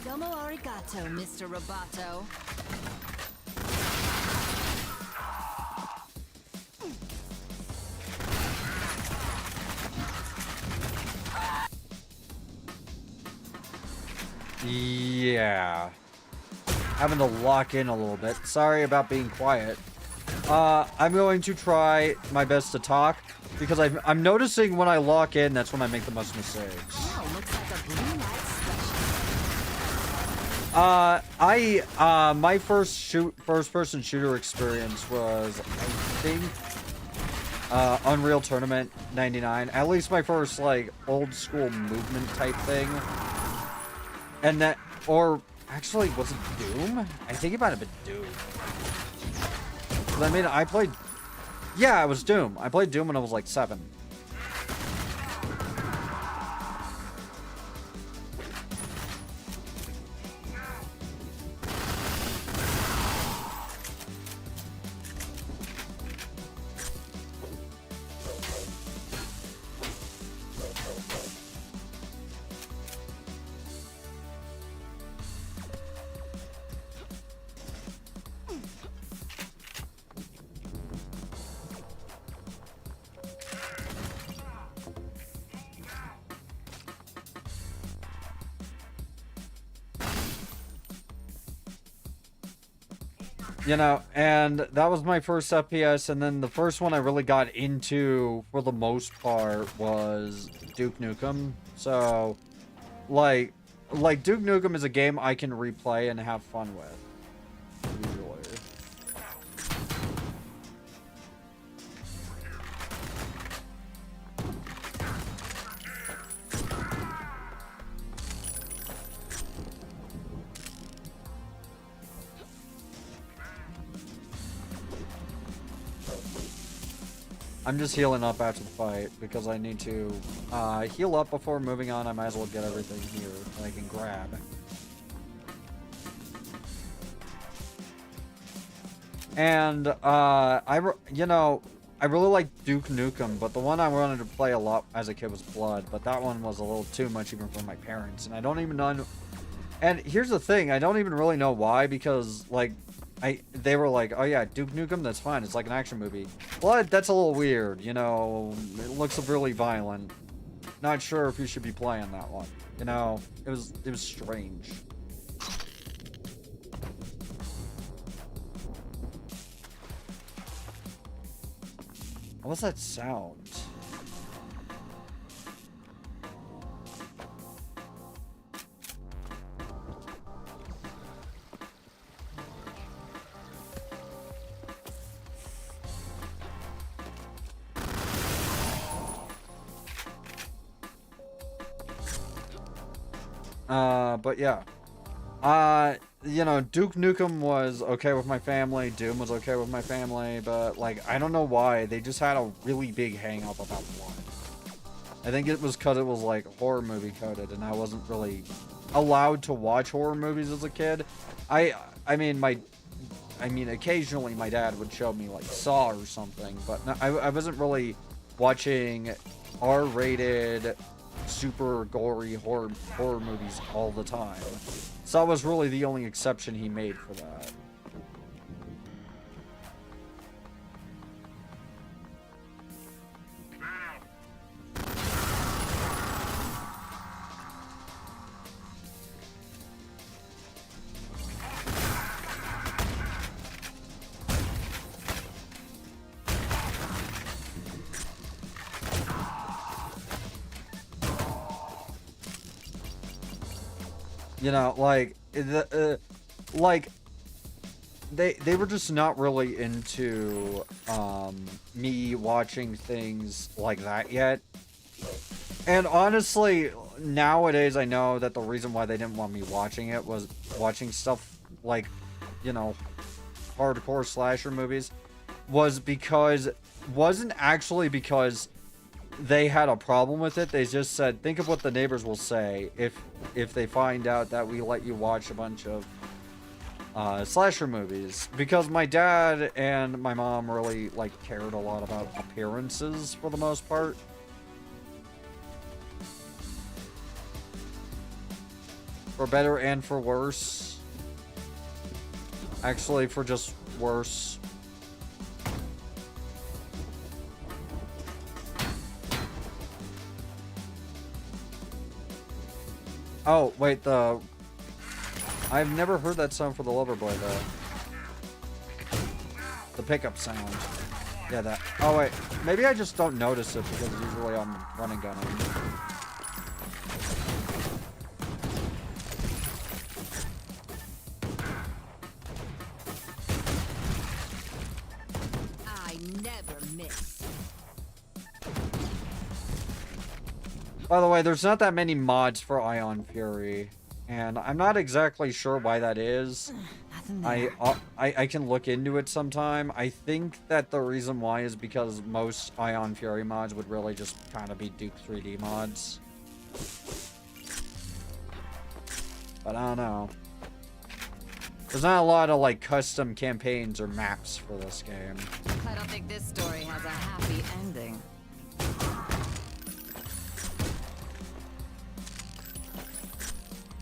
Domo arigato, Mr. Roboto. Yeah. Having to lock in a little bit. Sorry about being quiet. I'm going to try my best to talk because I'm noticing when I lock in, that's when I make the most mistakes. Oh, looks like a blue light special. My first person shooter experience was, I think, Unreal Tournament 99. At least my first, like, old school movement type thing. And that, or actually, was it Doom? I think it might have been Doom. 'Cause I mean, I played, yeah, it was Doom. I played Doom when I was like 7. You know, and that was my first FPS, and then the first one I really got into, for the most part, was Duke Nukem. So, like Duke Nukem is a game I can replay and have fun with. Usually. I'm just healing up after the fight because I need to heal up before moving on. I might as well get everything here that I can grab. And you know, I really like Duke Nukem, but the one I wanted to play a lot as a kid was Blood. But that one was a little too much even for my parents, and I don't even know. And here's the thing, I don't even really know why, because like they were like, oh yeah, Duke Nukem, that's fine, it's like an action movie. Blood, that's a little weird, you know, it looks really violent. Not sure if you should be playing that one. You know, it was strange. What's that sound? But yeah. You know, Duke Nukem was okay with my family, Doom was okay with my family, but, like, I don't know why, they just had a really big hang-up about Blood. I think it was because it was, like, horror movie coded, and I wasn't really allowed to watch horror movies as a kid. I mean, occasionally my dad would show me like Saw or something, but no, I wasn't really watching R-rated, super gory horror movies all the time. Saw was really the only exception he made for that. You know, like they were just not really into me watching things like that yet. And honestly, nowadays I know that the reason why they didn't want me watching it was watching stuff like, you know, hardcore slasher movies wasn't actually because they had a problem with it. They just said, think of what the neighbors will say if they find out that we let you watch a bunch of slasher movies. Because my dad and my mom really like cared a lot about appearances for the most part. For better and for worse. Actually, for just worse. Oh, wait, I've never heard that sound for the Loverboy, though. The pickup sound. Yeah, that. Oh, wait. Maybe I just don't notice it because usually I'm running gunning. I never miss. By the way, there's not that many mods for Ion Fury, and I'm not exactly sure why that is. I can look into it sometime. I think that the reason why is because most Ion Fury mods would really just kind of be Duke 3D mods. But I don't know. There's not a lot of like custom campaigns or maps for this game. I don't think this story has a happy ending.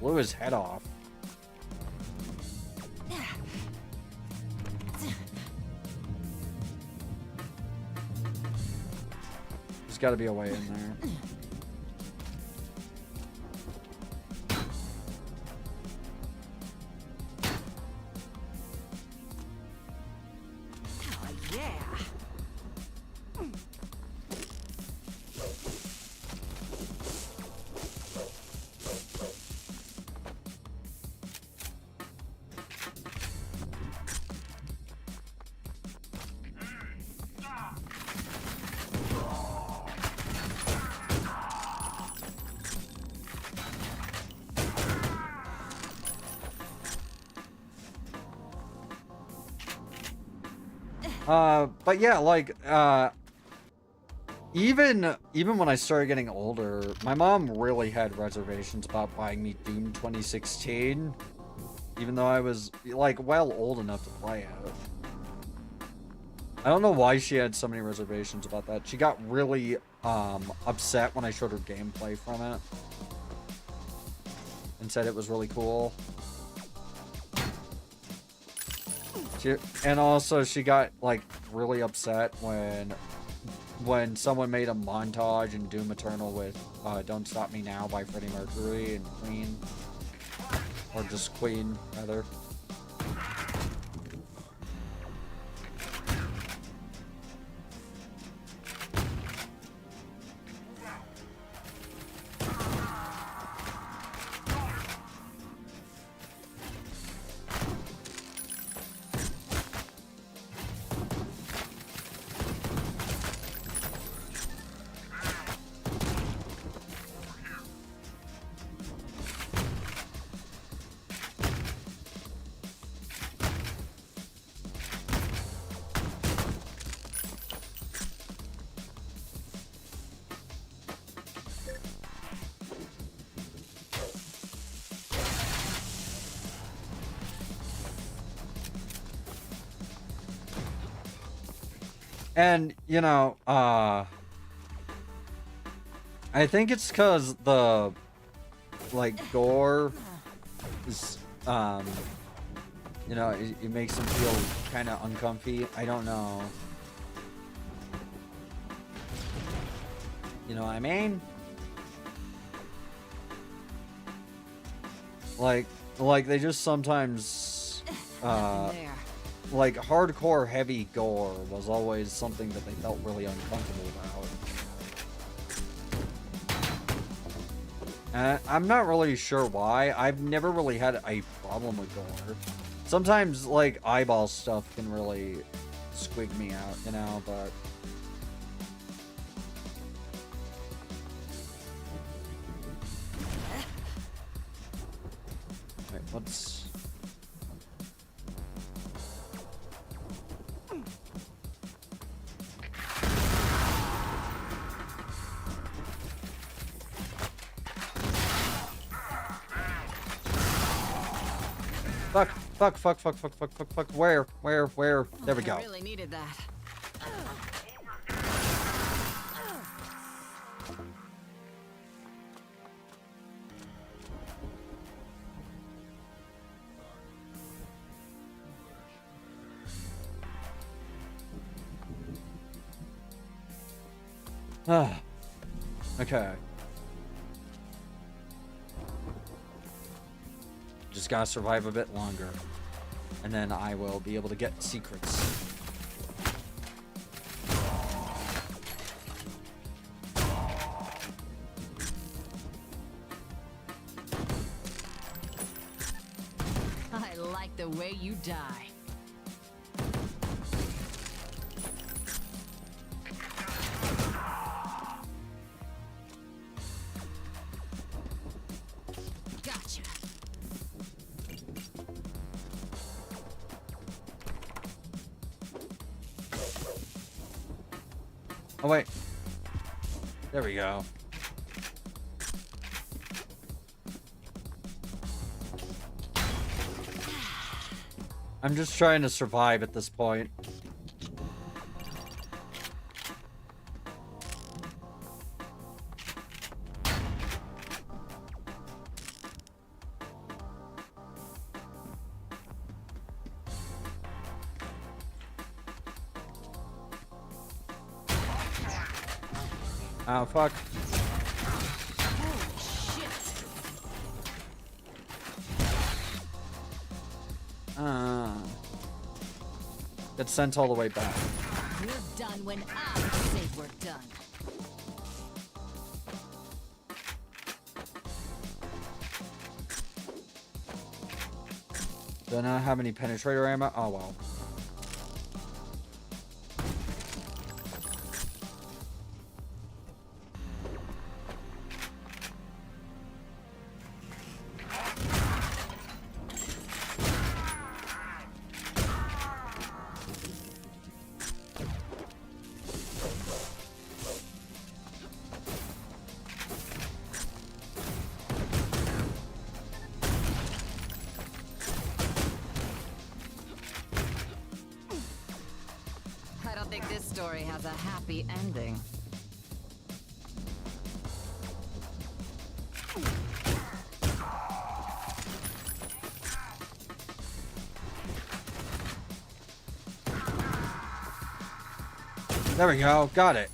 Blew his head off. There's got to be a way in there. Oh, yeah. But yeah, like, even when I started getting older, my mom really had reservations about buying me Doom 2016, even though I was, like, well old enough to play it. I don't know why she had so many reservations about that. She got really, upset when I showed her gameplay from it. And said it was really cool. And also, she got, like, really upset when someone made a montage in Doom Eternal with Don't Stop Me Now by Freddie Mercury and Queen. Or just Queen, rather. And, you know, I think it's because the, like, gore is, you know, it makes him feel kind of uncomfy. I don't know. You know what I mean? Like they just sometimes, Nothing there. like, hardcore heavy gore was always something that they felt really uncomfortable about. I'm not really sure why. I've never really had a problem with gore. Sometimes, like, eyeball stuff can really squig me out, you know, but... Wait, let's... Fuck. Where? There we go. I really needed that. Okay. Just gotta survive a bit longer. And then I will be able to get secrets. I like the way you die. Gotcha. Oh, wait. There we go. I'm just trying to survive at this point. Oh, fuck. Holy shit. Get sent all the way back. We're done when I say we're done. Do I not have any penetrator ammo? Oh, well. I don't think this story has a happy ending. There we go. Got it.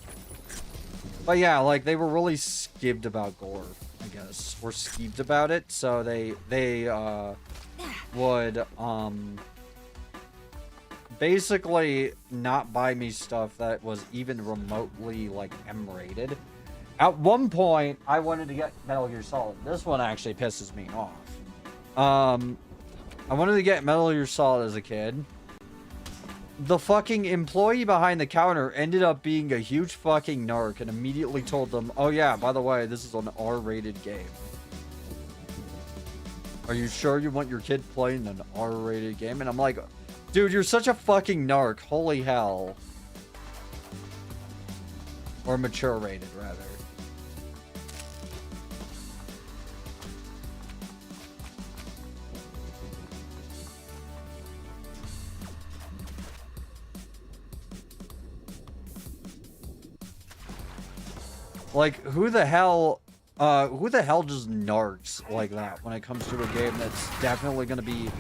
But yeah, like, they were really skivved about gore, I guess. Or skeeved about it, so they would, basically not buy me stuff that was even remotely, like, M-rated. At one point, I wanted to get Metal Gear Solid. This one actually pisses me off. I wanted to get Metal Gear Solid as a kid. The fucking employee behind the counter ended up being a huge fucking narc and immediately told them, oh yeah, by the way, this is an R-rated game. Are you sure you want your kid playing an R-rated game? And I'm like, dude, you're such a fucking narc. Holy hell. Or mature rated, rather. Like, who the hell just narcs like that when it comes to a game that's definitely gonna be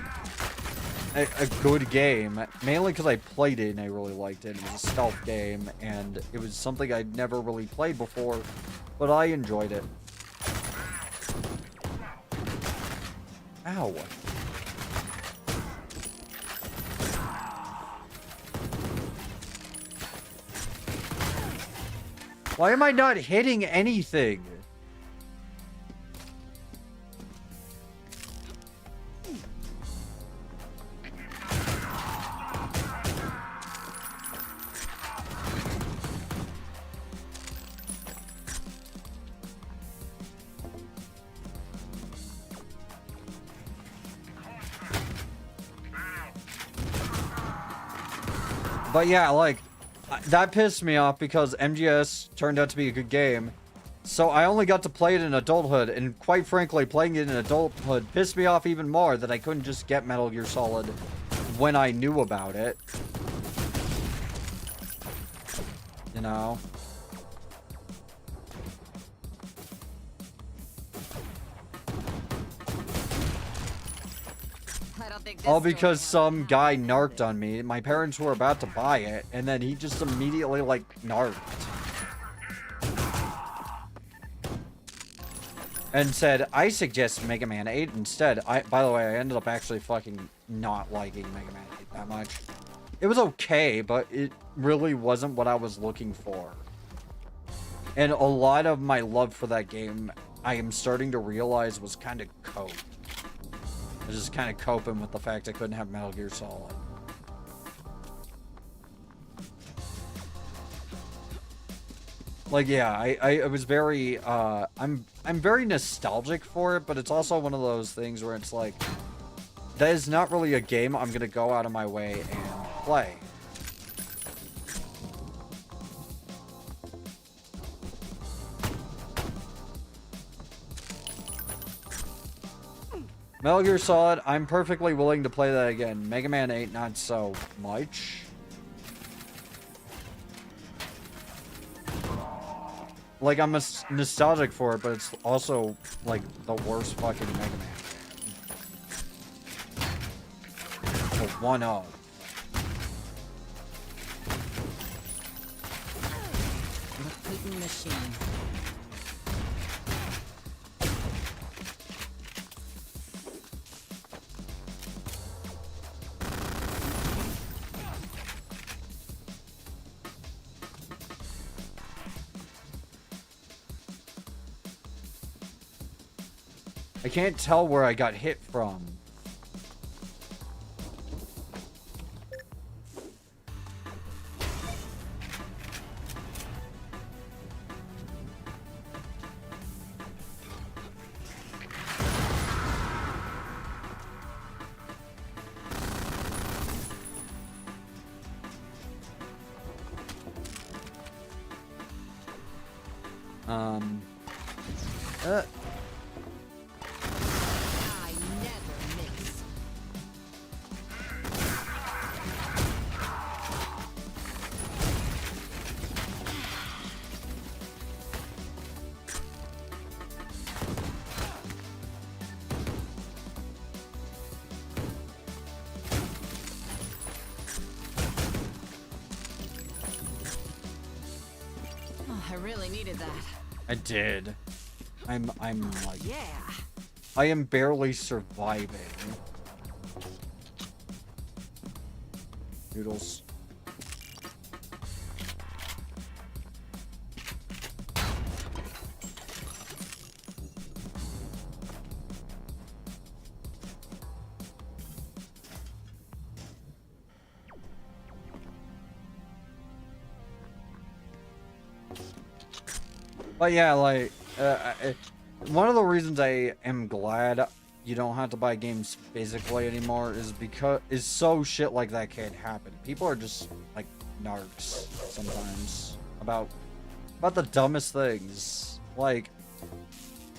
a good game? Mainly because I played it and I really liked it. It was a stealth game, and it was something I'd never really played before, but I enjoyed it. Ow. Why am I not hitting anything? But yeah, like, that pissed me off because MGS turned out to be a good game. So I only got to play it in adulthood, and quite frankly, playing it in adulthood pissed me off even more that I couldn't just get Metal Gear Solid when I knew about it. You know? I don't think this All story because has some a guy happy narked ending. on me. My parents were about to buy it, and then he just immediately, like, narked. And said, I suggest Mega Man 8 instead. By the way, I ended up actually fucking not liking Mega Man 8 that much. It was okay, but it really wasn't what I was looking for. And a lot of my love for that game, I am starting to realize, was kind of cope. I was just kind of coping with the fact I couldn't have Metal Gear Solid. Like, yeah, I was very, I'm very nostalgic for it, but it's also one of those things where it's like, that is not really a game I'm gonna go out of my way and play. Metal Gear Solid, I'm perfectly willing to play that again. Mega Man 8, not so much. Like, I'm nostalgic for it, but it's also, like, the worst fucking Mega Man game. Oh, 1-0. Eating machine. I can't tell where I got hit from. I never miss. Oh, I really needed that. I did. I'm like, Yeah. I am barely surviving. Noodles. But yeah, like, one of the reasons I am glad you don't have to buy games physically anymore is so shit like that can't happen. People are just like narcs sometimes about the dumbest things. Like,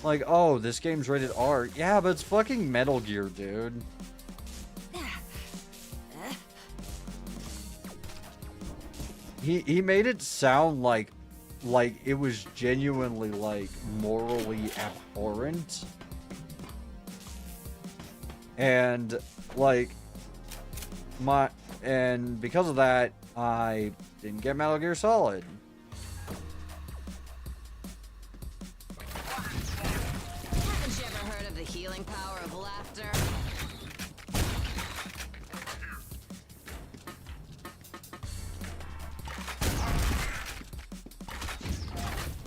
oh, this game's rated R. Yeah, but it's fucking Metal Gear, dude. He made it sound like like, it was genuinely, like, morally abhorrent. And, like, and because of that, I didn't get Metal Gear Solid. Haven't you ever heard of the healing power of laughter?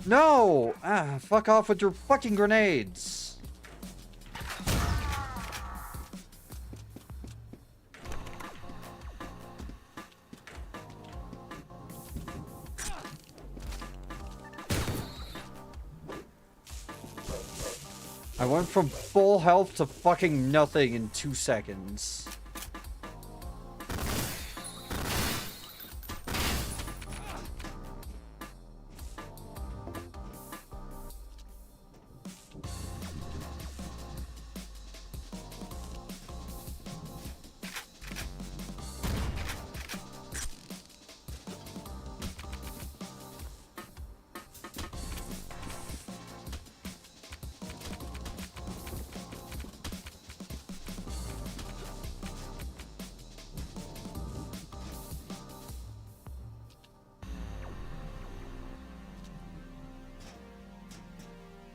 No! Ah, fuck off with your fucking grenades! I went from full health to fucking nothing in 2 seconds.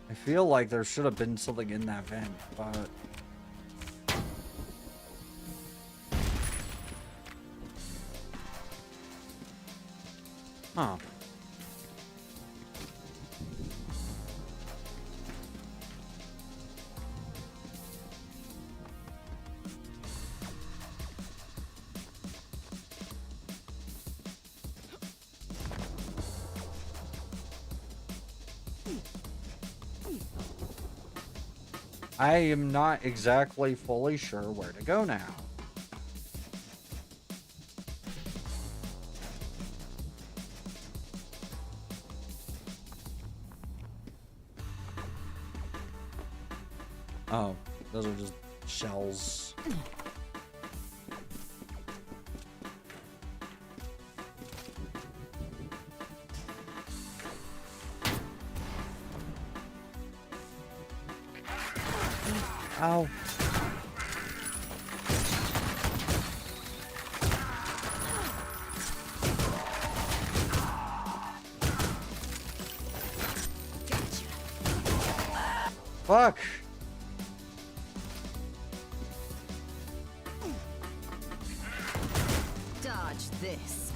I feel like there should have been something in that vent, but... Huh. I am not exactly fully sure where to go now. Oh, those are just shells. Ow. Fuck. Dodge this.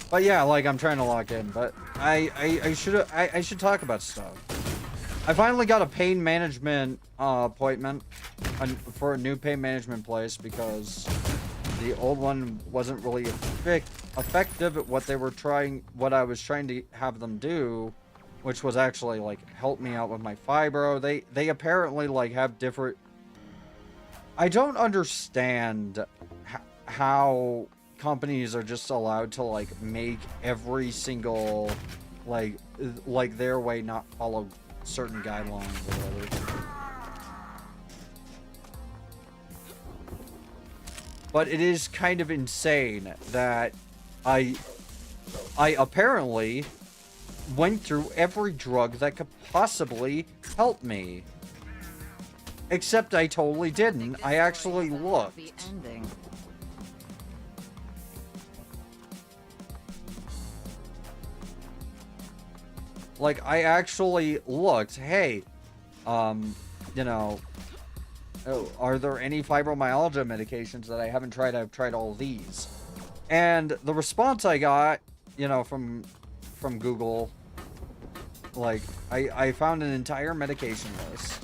But yeah, like, I'm trying to lock in, but I should talk about stuff. I finally got a pain management appointment for a new pain management place because the old one wasn't really effective at what I was trying to have them do, which was actually like help me out with my fibro. They apparently like have different. I don't understand how companies are just allowed to like make every single like their way not follow certain guidelines or whatever. But it is kind of insane that I apparently went through every drug that could possibly help me. Except I totally didn't. I actually looked. Like, I actually looked, hey, you know, are there any fibromyalgia medications that I haven't tried? I've tried all of these. And the response I got, you know, from Google, like, I found an entire medication list.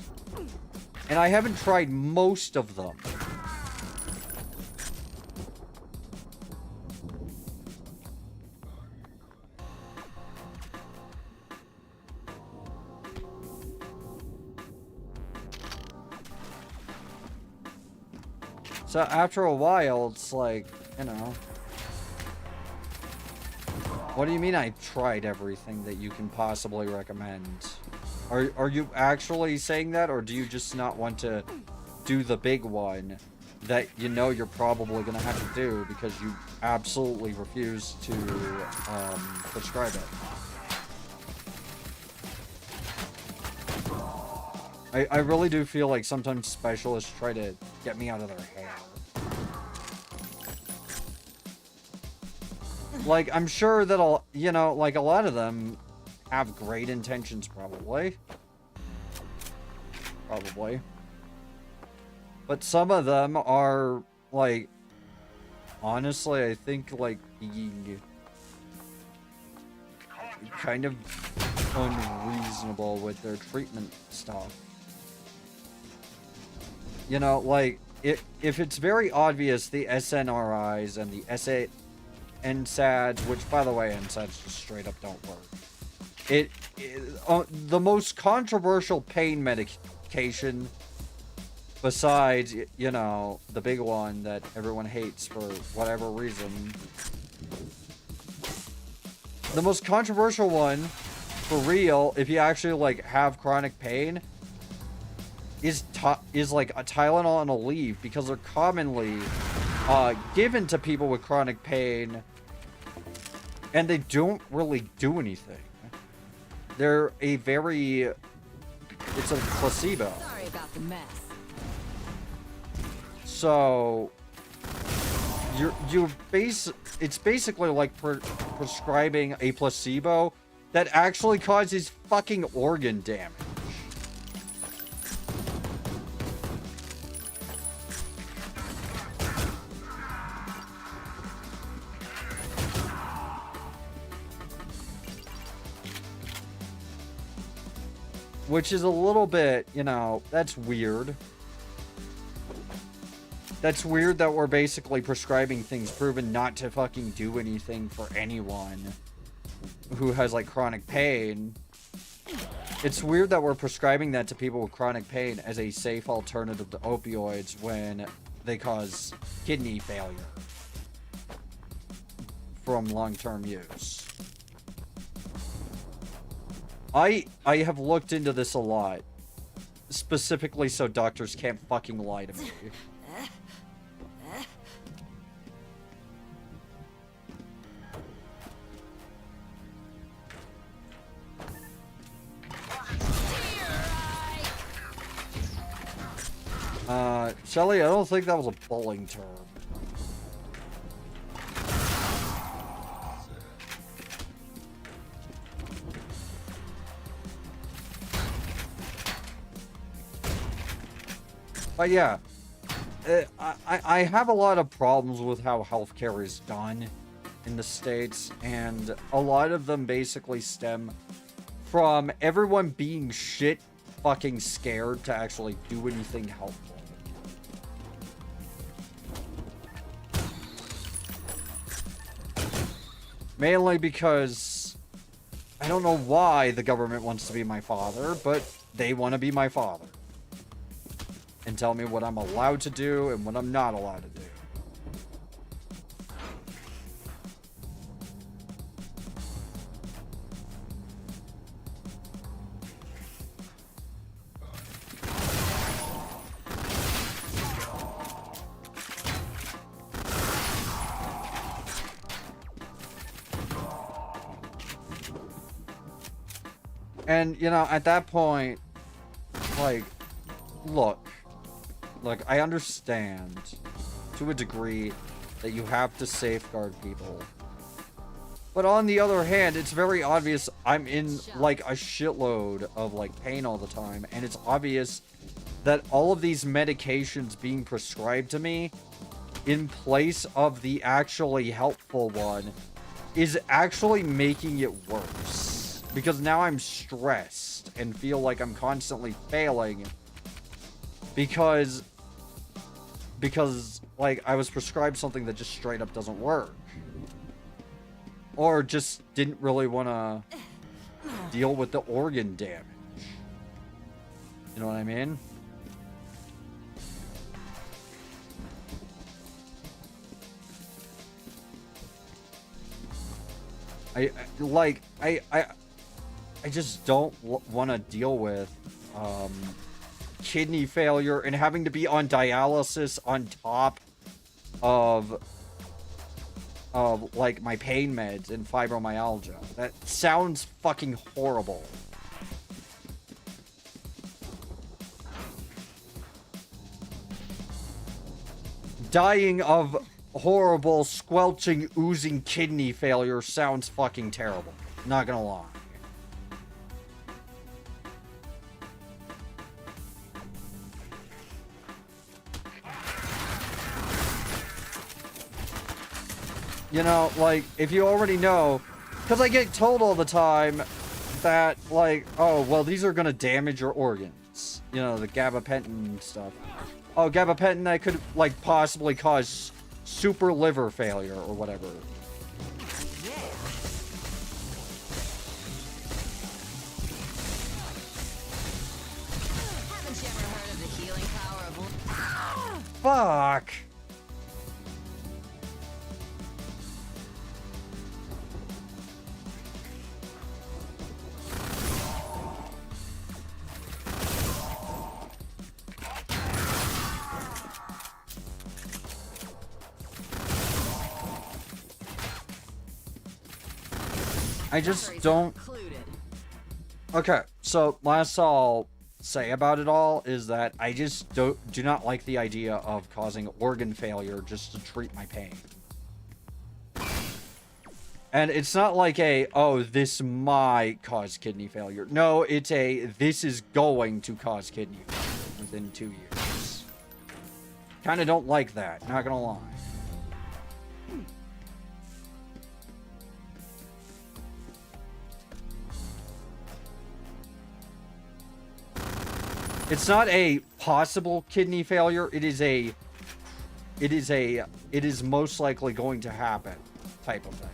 And I haven't tried most of them. So after a while, it's like, you know. What do you mean I tried everything that you can possibly recommend? Are you actually saying that, or do you just not want to do the big one that you know you're probably going to have to do because you absolutely refuse to prescribe it? I really do feel like sometimes specialists try to get me out of their hair. Like, I'm sure that you know, like, a lot of them have great intentions, probably. Probably. But some of them are, like, honestly, I think, like, being kind of unreasonable with their treatment stuff. You know, like, if it's very obvious, the SNRIs and the NSAIDs, which, by the way, NSAIDs just straight up don't work. The most controversial pain medication, besides, you know, the big one that everyone hates for whatever reason. The most controversial one, for real, if you actually, like, have chronic pain, is like a Tylenol and a Aleve, because they're commonly given to people with chronic pain, and they don't really do anything. They're it's a placebo. Sorry about the mess. So it's basically like prescribing a placebo that actually causes fucking organ damage. Which is a little bit, you know, that's weird. That's weird that we're basically prescribing things proven not to fucking do anything for anyone who has, like, chronic pain. It's weird that we're prescribing that to people with chronic pain as a safe alternative to opioids when they cause kidney failure from long-term use. I have looked into this a lot, specifically so doctors can't fucking lie to me. Shelly, I don't think that was a bowling term. But yeah, I have a lot of problems with how healthcare is done in the States, and a lot of them basically stem from everyone being shit fucking scared to actually do anything helpful. Mainly because I don't know why the government wants to be my father, but they want to be my father. And tell me what I'm allowed to do and what I'm not allowed to do. And, you know, at that point, like, look, I understand to a degree that you have to safeguard people. But on the other hand, it's very obvious I'm in, like, a shitload of, like, pain all the time. And it's obvious that all of these medications being prescribed to me in place of the actually helpful one is actually making it worse. Because now I'm stressed and feel like I'm constantly failing because like I was prescribed something that just straight up doesn't work, or just didn't really want to deal with the organ damage. You know what I mean? I just don't want to deal with kidney failure and having to be on dialysis on top of like my pain meds and fibromyalgia. That sounds fucking horrible. Dying of horrible, squelching, oozing kidney failure sounds fucking terrible. Not gonna lie. You know, like, if you already know, because I get told all the time that, like, oh, well, these are gonna damage your organs. You know, the gabapentin stuff. Oh, gabapentin that could, like, possibly cause super liver failure or whatever. Haven't you ever heard of the healing power of... Fuck. I just don't... Okay, so last I'll say about it all is that I just do not like the idea of causing organ failure just to treat my pain. And it's not like a, oh, this might cause kidney failure. No, it's a, this is going to cause kidney failure within 2 years. Kind of don't like that, not gonna lie. It's not a possible kidney failure. It is most likely going to happen type of thing.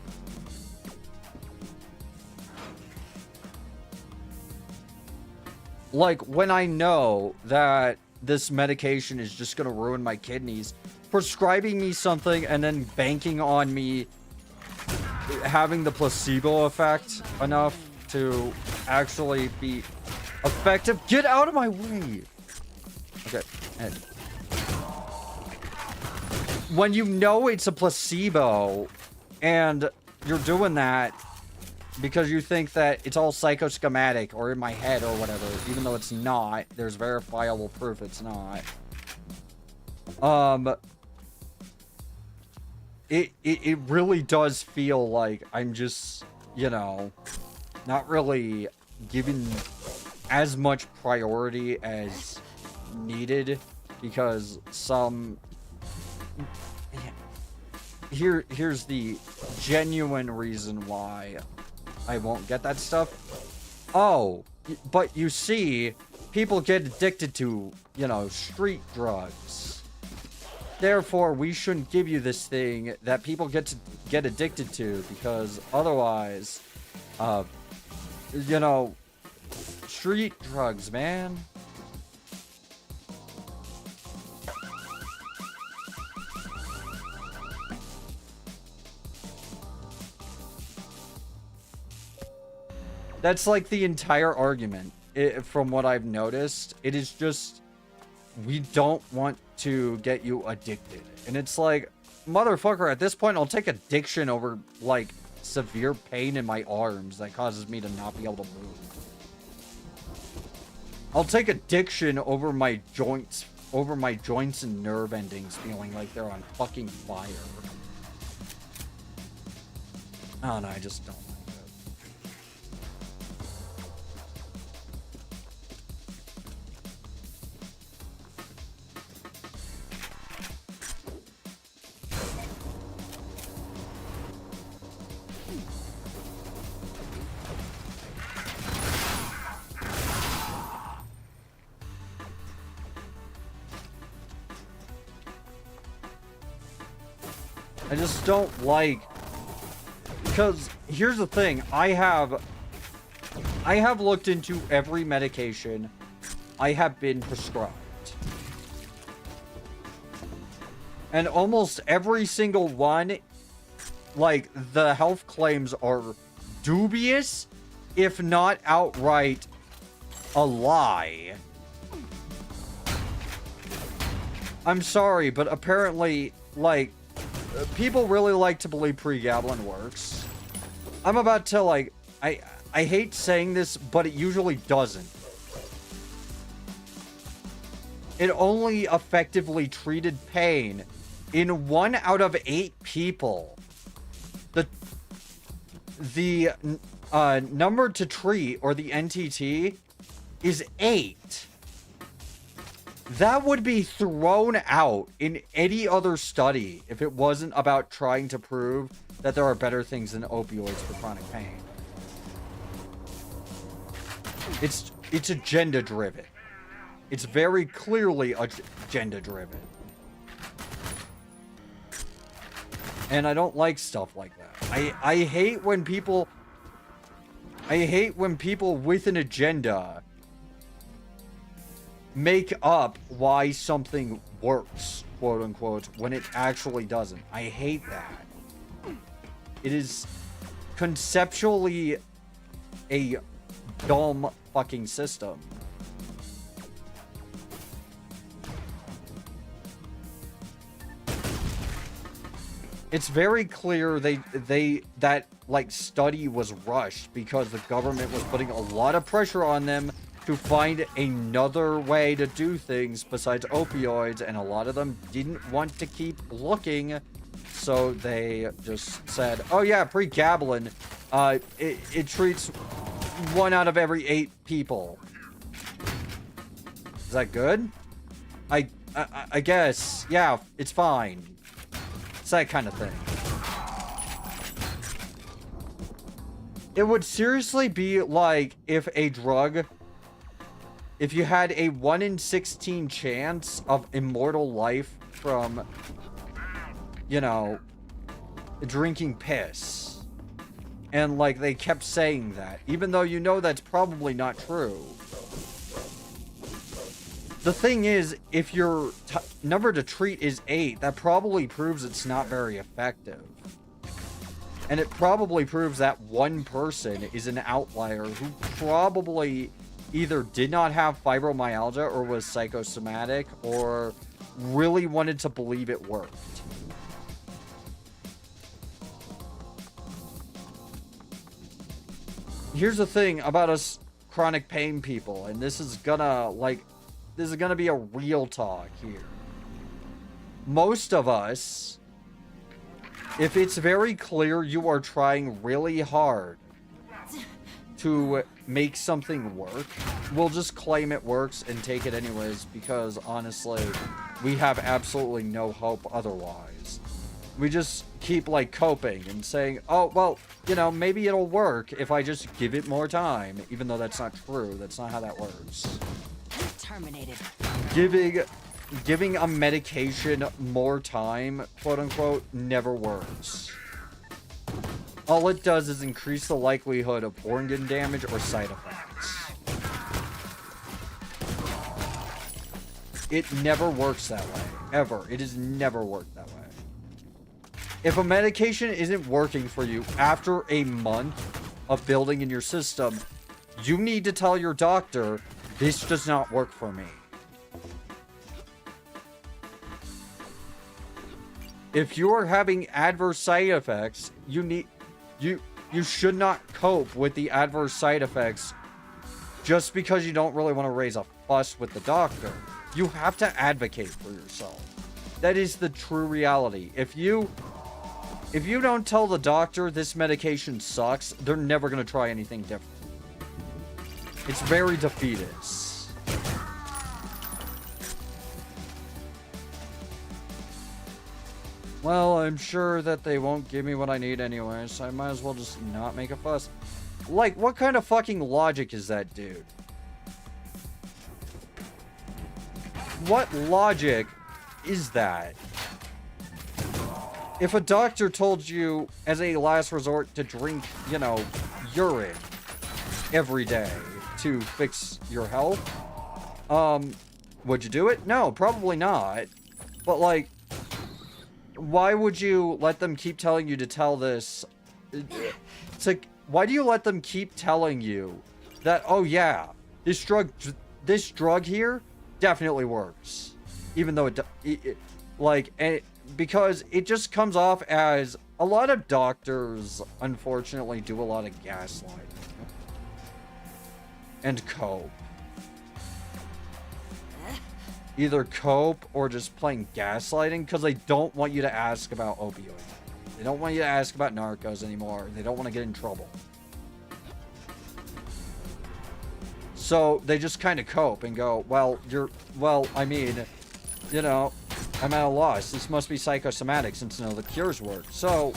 Like, when I know that this medication is just going to ruin my kidneys, prescribing me something and then banking on me having the placebo effect enough to actually be effective. Get out of my way. Okay. And when you know it's a placebo and you're doing that because you think that it's all psychoschematic or in my head or whatever, even though it's not, there's verifiable proof it's not. It really does feel like I'm just, you know, not really giving as much priority as needed because here's the genuine reason why I won't get that stuff. Oh, but you see, people get addicted to, you know, street drugs. Therefore, we shouldn't give you this thing that people get addicted to because otherwise, you know, street drugs, man. That's like the entire argument. From what I've noticed, it is just, we don't want to get you addicted. And it's like, motherfucker, at this point, I'll take addiction over, like, severe pain in my arms that causes me to not be able to move. I'll take addiction over my joints and nerve endings feeling like they're on fucking fire. Oh, no, I just don't. I just don't like, because here's the thing, I have looked into every medication I have been prescribed. And almost every single one, like, the health claims are dubious, if not outright a lie. I'm sorry, but apparently, like, people really like to believe pregabalin works. I'm about to, like, I hate saying this, but it usually doesn't. It only effectively treated pain in 1 out of 8 people. The number to treat, or the NTT, is 8. That would be thrown out in any other study if it wasn't about trying to prove that there are better things than opioids for chronic pain. It's agenda-driven. It's very clearly agenda-driven. And I don't like stuff like that. I hate when people... I hate when people with an agenda make up why something works, quote unquote, when it actually doesn't. I hate that. It is conceptually a dumb fucking system. It's very clear that like study was rushed because the government was putting a lot of pressure on them to find another way to do things besides opioids, and a lot of them didn't want to keep looking, so they just said, oh yeah, pregabalin, it treats 1 out of every 8 people. Is that good? I guess, yeah, it's fine. It's that kind of thing. It would seriously be like if a drug... If you had a 1 in 16 chance of immortal life from, you know, drinking piss. And, like, they kept saying that, even though you know that's probably not true. The thing is, if your number to treat is 8, that probably proves it's not very effective. And it probably proves that one person is an outlier who probably either did not have fibromyalgia or was psychosomatic or really wanted to believe it worked. Here's the thing about us chronic pain people, and this is gonna be a real talk here. Most of us, if it's very clear you are trying really hard to make something work, we'll just claim it works and take it anyways, because honestly, we have absolutely no hope otherwise. We just keep like coping and saying, oh, well, you know, maybe it'll work if I just give it more time, even though that's not true. That's not how that works. Terminated. Giving a medication more time, quote unquote, never works. All it does is increase the likelihood of organ damage or side effects. It never works that way. Ever. It has never worked that way. If a medication isn't working for you after a month of building in your system, you need to tell your doctor, this does not work for me. If you are having adverse side effects, you should not cope with the adverse side effects just because you don't really want to raise a fuss with the doctor. You have to advocate for yourself. That is the true reality. If you don't tell the doctor this medication sucks, they're never going to try anything different. It's very defeatist. Well, I'm sure that they won't give me what I need anyway, so I might as well just not make a fuss. Like, what kind of fucking logic is that, dude? What logic is that? If a doctor told you, as a last resort, to drink, you know, urine every day to fix your health, would you do it? No, probably not. But, like, why would you let them keep telling you to tell this? why do you let them keep telling you that, oh yeah, this drug here definitely works, even though because it just comes off as a lot of doctors unfortunately do a lot of gaslighting and cope. Either cope or just playing gaslighting because they don't want you to ask about opioids. They don't want you to ask about narcos anymore. They don't want to get in trouble. So they just kind of cope and go, well, I mean, you know, I'm at a loss. This must be psychosomatic since none of the cures work. So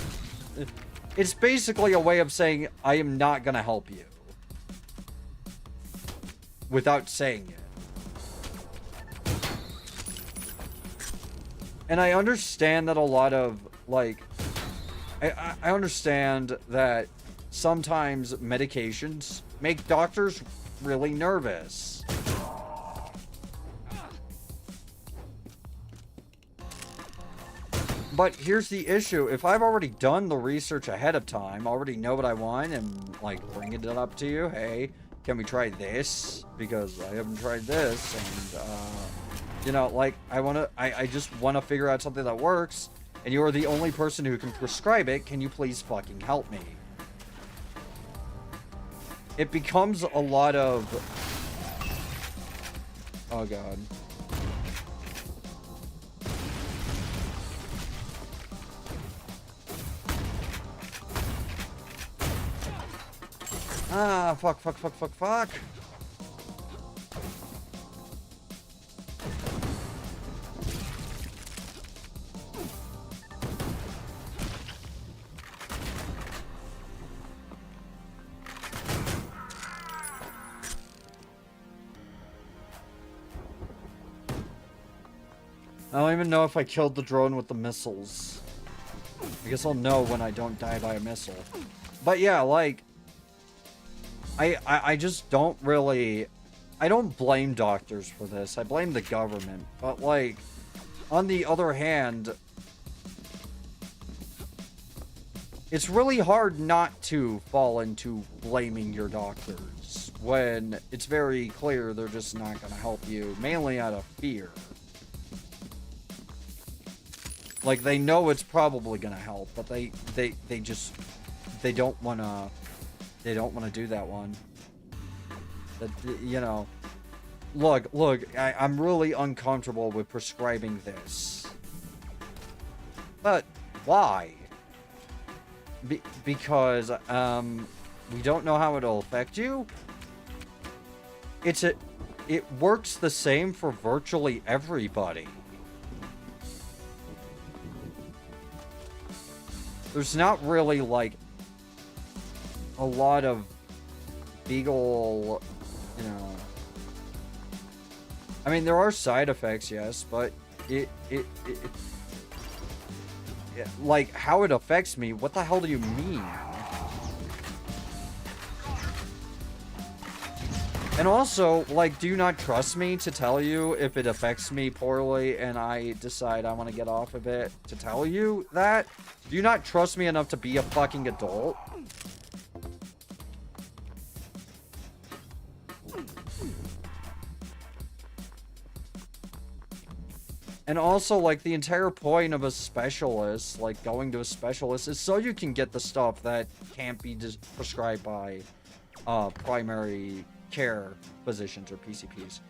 it's basically a way of saying, I am not going to help you. Without saying it. And I understand that a lot of, like, I understand that sometimes medications make doctors really nervous. But here's the issue. If I've already done the research ahead of time, already know what I want, and, like, bringing it up to you, hey, can we try this? Because I haven't tried this, and, you know, like, I just want to figure out something that works, and you're the only person who can prescribe it. Can you please fucking help me? It becomes a lot of... Oh, God. Ah, fuck. I don't even know if I killed the drone with the missiles. I guess I'll know when I don't die by a missile. But yeah, like... I just don't really... I don't blame doctors for this. I blame the government. But, like, on the other hand... It's really hard not to fall into blaming your doctors when it's very clear they're just not going to help you, mainly out of fear. Like, they know it's probably going to help, but they don't want to do that one. That, you know, look, I'm really uncomfortable with prescribing this. But why? Because we don't know how it'll affect you. It works the same for virtually everybody. There's not really, like, a lot of legal, you know... I mean, there are side effects, yes, but like, how it affects me, what the hell do you mean? And also, like, do you not trust me to tell you if it affects me poorly and I decide I want to get off of it to tell you that? Do you not trust me enough to be a fucking adult? And also, like, the entire point of a specialist, like, going to a specialist, is so you can get the stuff that can't be prescribed by primary care physicians or PCPs.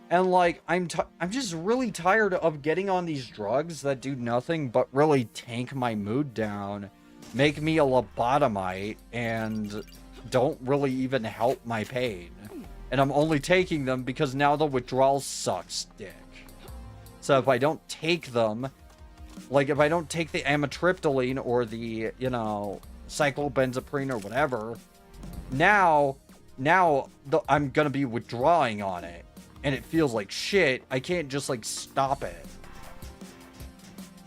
And, like, I'm just really tired of getting on these drugs that do nothing but really tank my mood down, make me a lobotomite, and don't really even help my pain. And I'm only taking them because now the withdrawal sucks dick. So if I don't take them, like if I don't take the amitriptyline or the, you know, cyclobenzaprine or whatever, now I'm gonna be withdrawing on it. And it feels like shit. I can't just, like, stop it.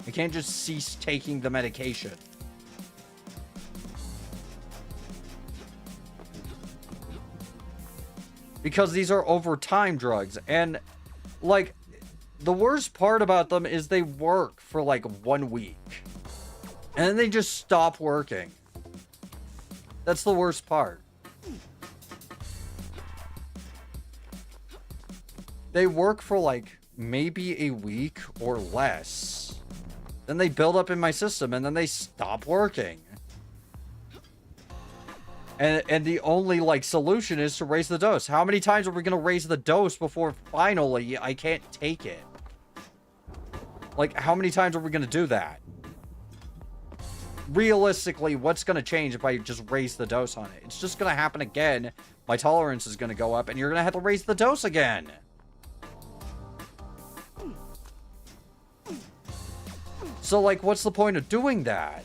I can't just cease taking the medication. Because these are over time drugs. And, like, the worst part about them is they work for, like, 1 week. And then they just stop working. That's the worst part. They work for like maybe a week or less. Then they build up in my system and then they stop working. And the only like solution is to raise the dose. How many times are we gonna raise the dose before finally I can't take it? Like, how many times are we gonna do that? Realistically, what's gonna change if I just raise the dose on it? It's just gonna happen again. My tolerance is gonna go up and you're gonna have to raise the dose again. So, like, what's the point of doing that?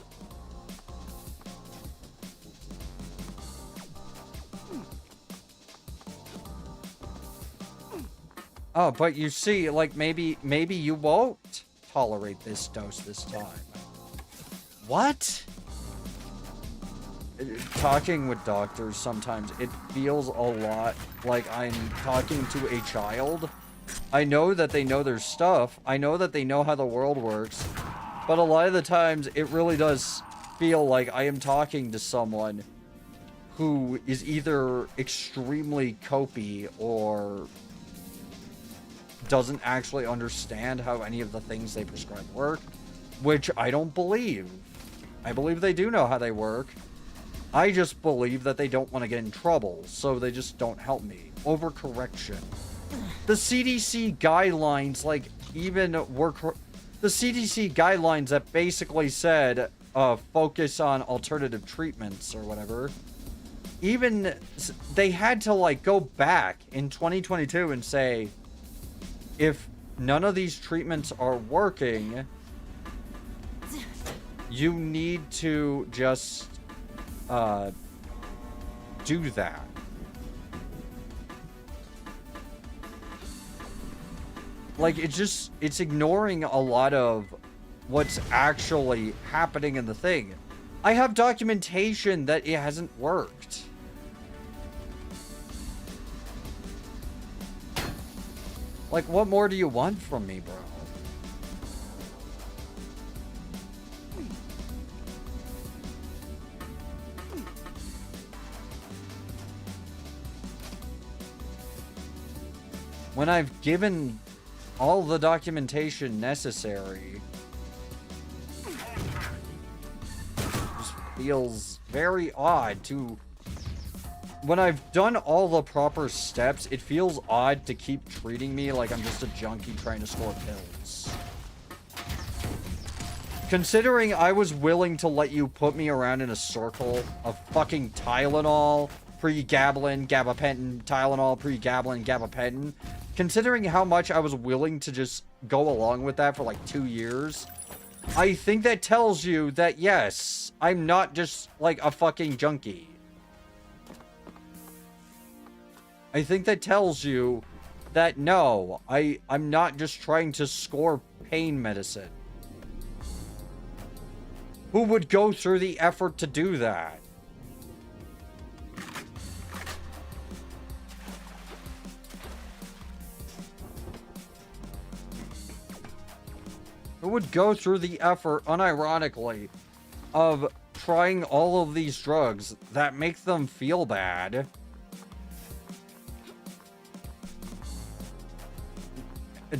Oh, but you see, like, maybe you won't tolerate this dose this time. What? Talking with doctors sometimes, it feels a lot like I'm talking to a child. I know that they know their stuff. I know that they know how the world works. But a lot of the times, it really does feel like I am talking to someone who is either extremely copy or doesn't actually understand how any of the things they prescribe work, which I don't believe. I believe they do know how they work. I just believe that they don't want to get in trouble, so they just don't help me. Overcorrection. The CDC guidelines, like, even were... The CDC guidelines that basically said, focus on alternative treatments or whatever, even they had to, like, go back in 2022 and say, if none of these treatments are working, you need to just do that. Like, it's ignoring a lot of what's actually happening in the thing. I have documentation that it hasn't worked. Like, what more do you want from me, bro? When I've given all the documentation necessary, it just feels very odd to... When I've done all the proper steps, it feels odd to keep treating me like I'm just a junkie trying to score pills. Considering I was willing to let you put me around in a circle of fucking Tylenol, pregabalin, gabapentin, Tylenol, pregabalin, gabapentin, considering how much I was willing to just go along with that for like 2 years, I think that tells you that, yes, I'm not just like a fucking junkie. I think that tells you that, no, I'm not just trying to score pain medicine. Who would go through the effort to do that? Who would go through the effort, unironically, of trying all of these drugs that make them feel bad?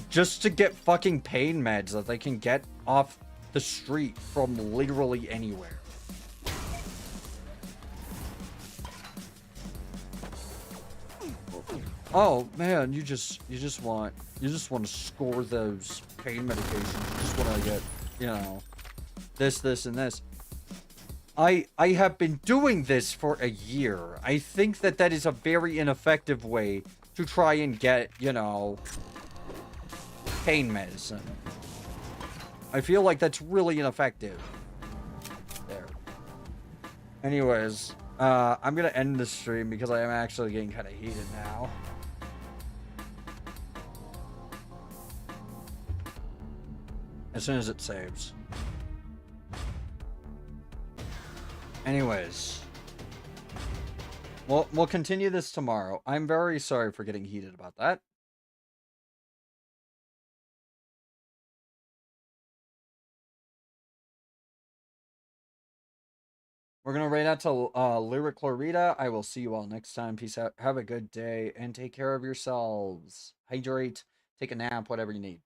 Just to get fucking pain meds that they can get off the street from literally anywhere. Oh man, you just want to score those pain medications. You just want to get, you know, this, and this. I have been doing this for a year. I think that is a very ineffective way to try and get, you know, pain medicine. I feel like that's really ineffective. There. Anyways, I'm gonna end the stream because I am actually getting kind of heated now. As soon as it saves. Anyways. We'll continue this tomorrow. I'm very sorry for getting heated about that. We're gonna raid out to Lyric Chlorita. I will see you all next time. Peace out. Have a good day and take care of yourselves. Hydrate, take a nap, whatever you need.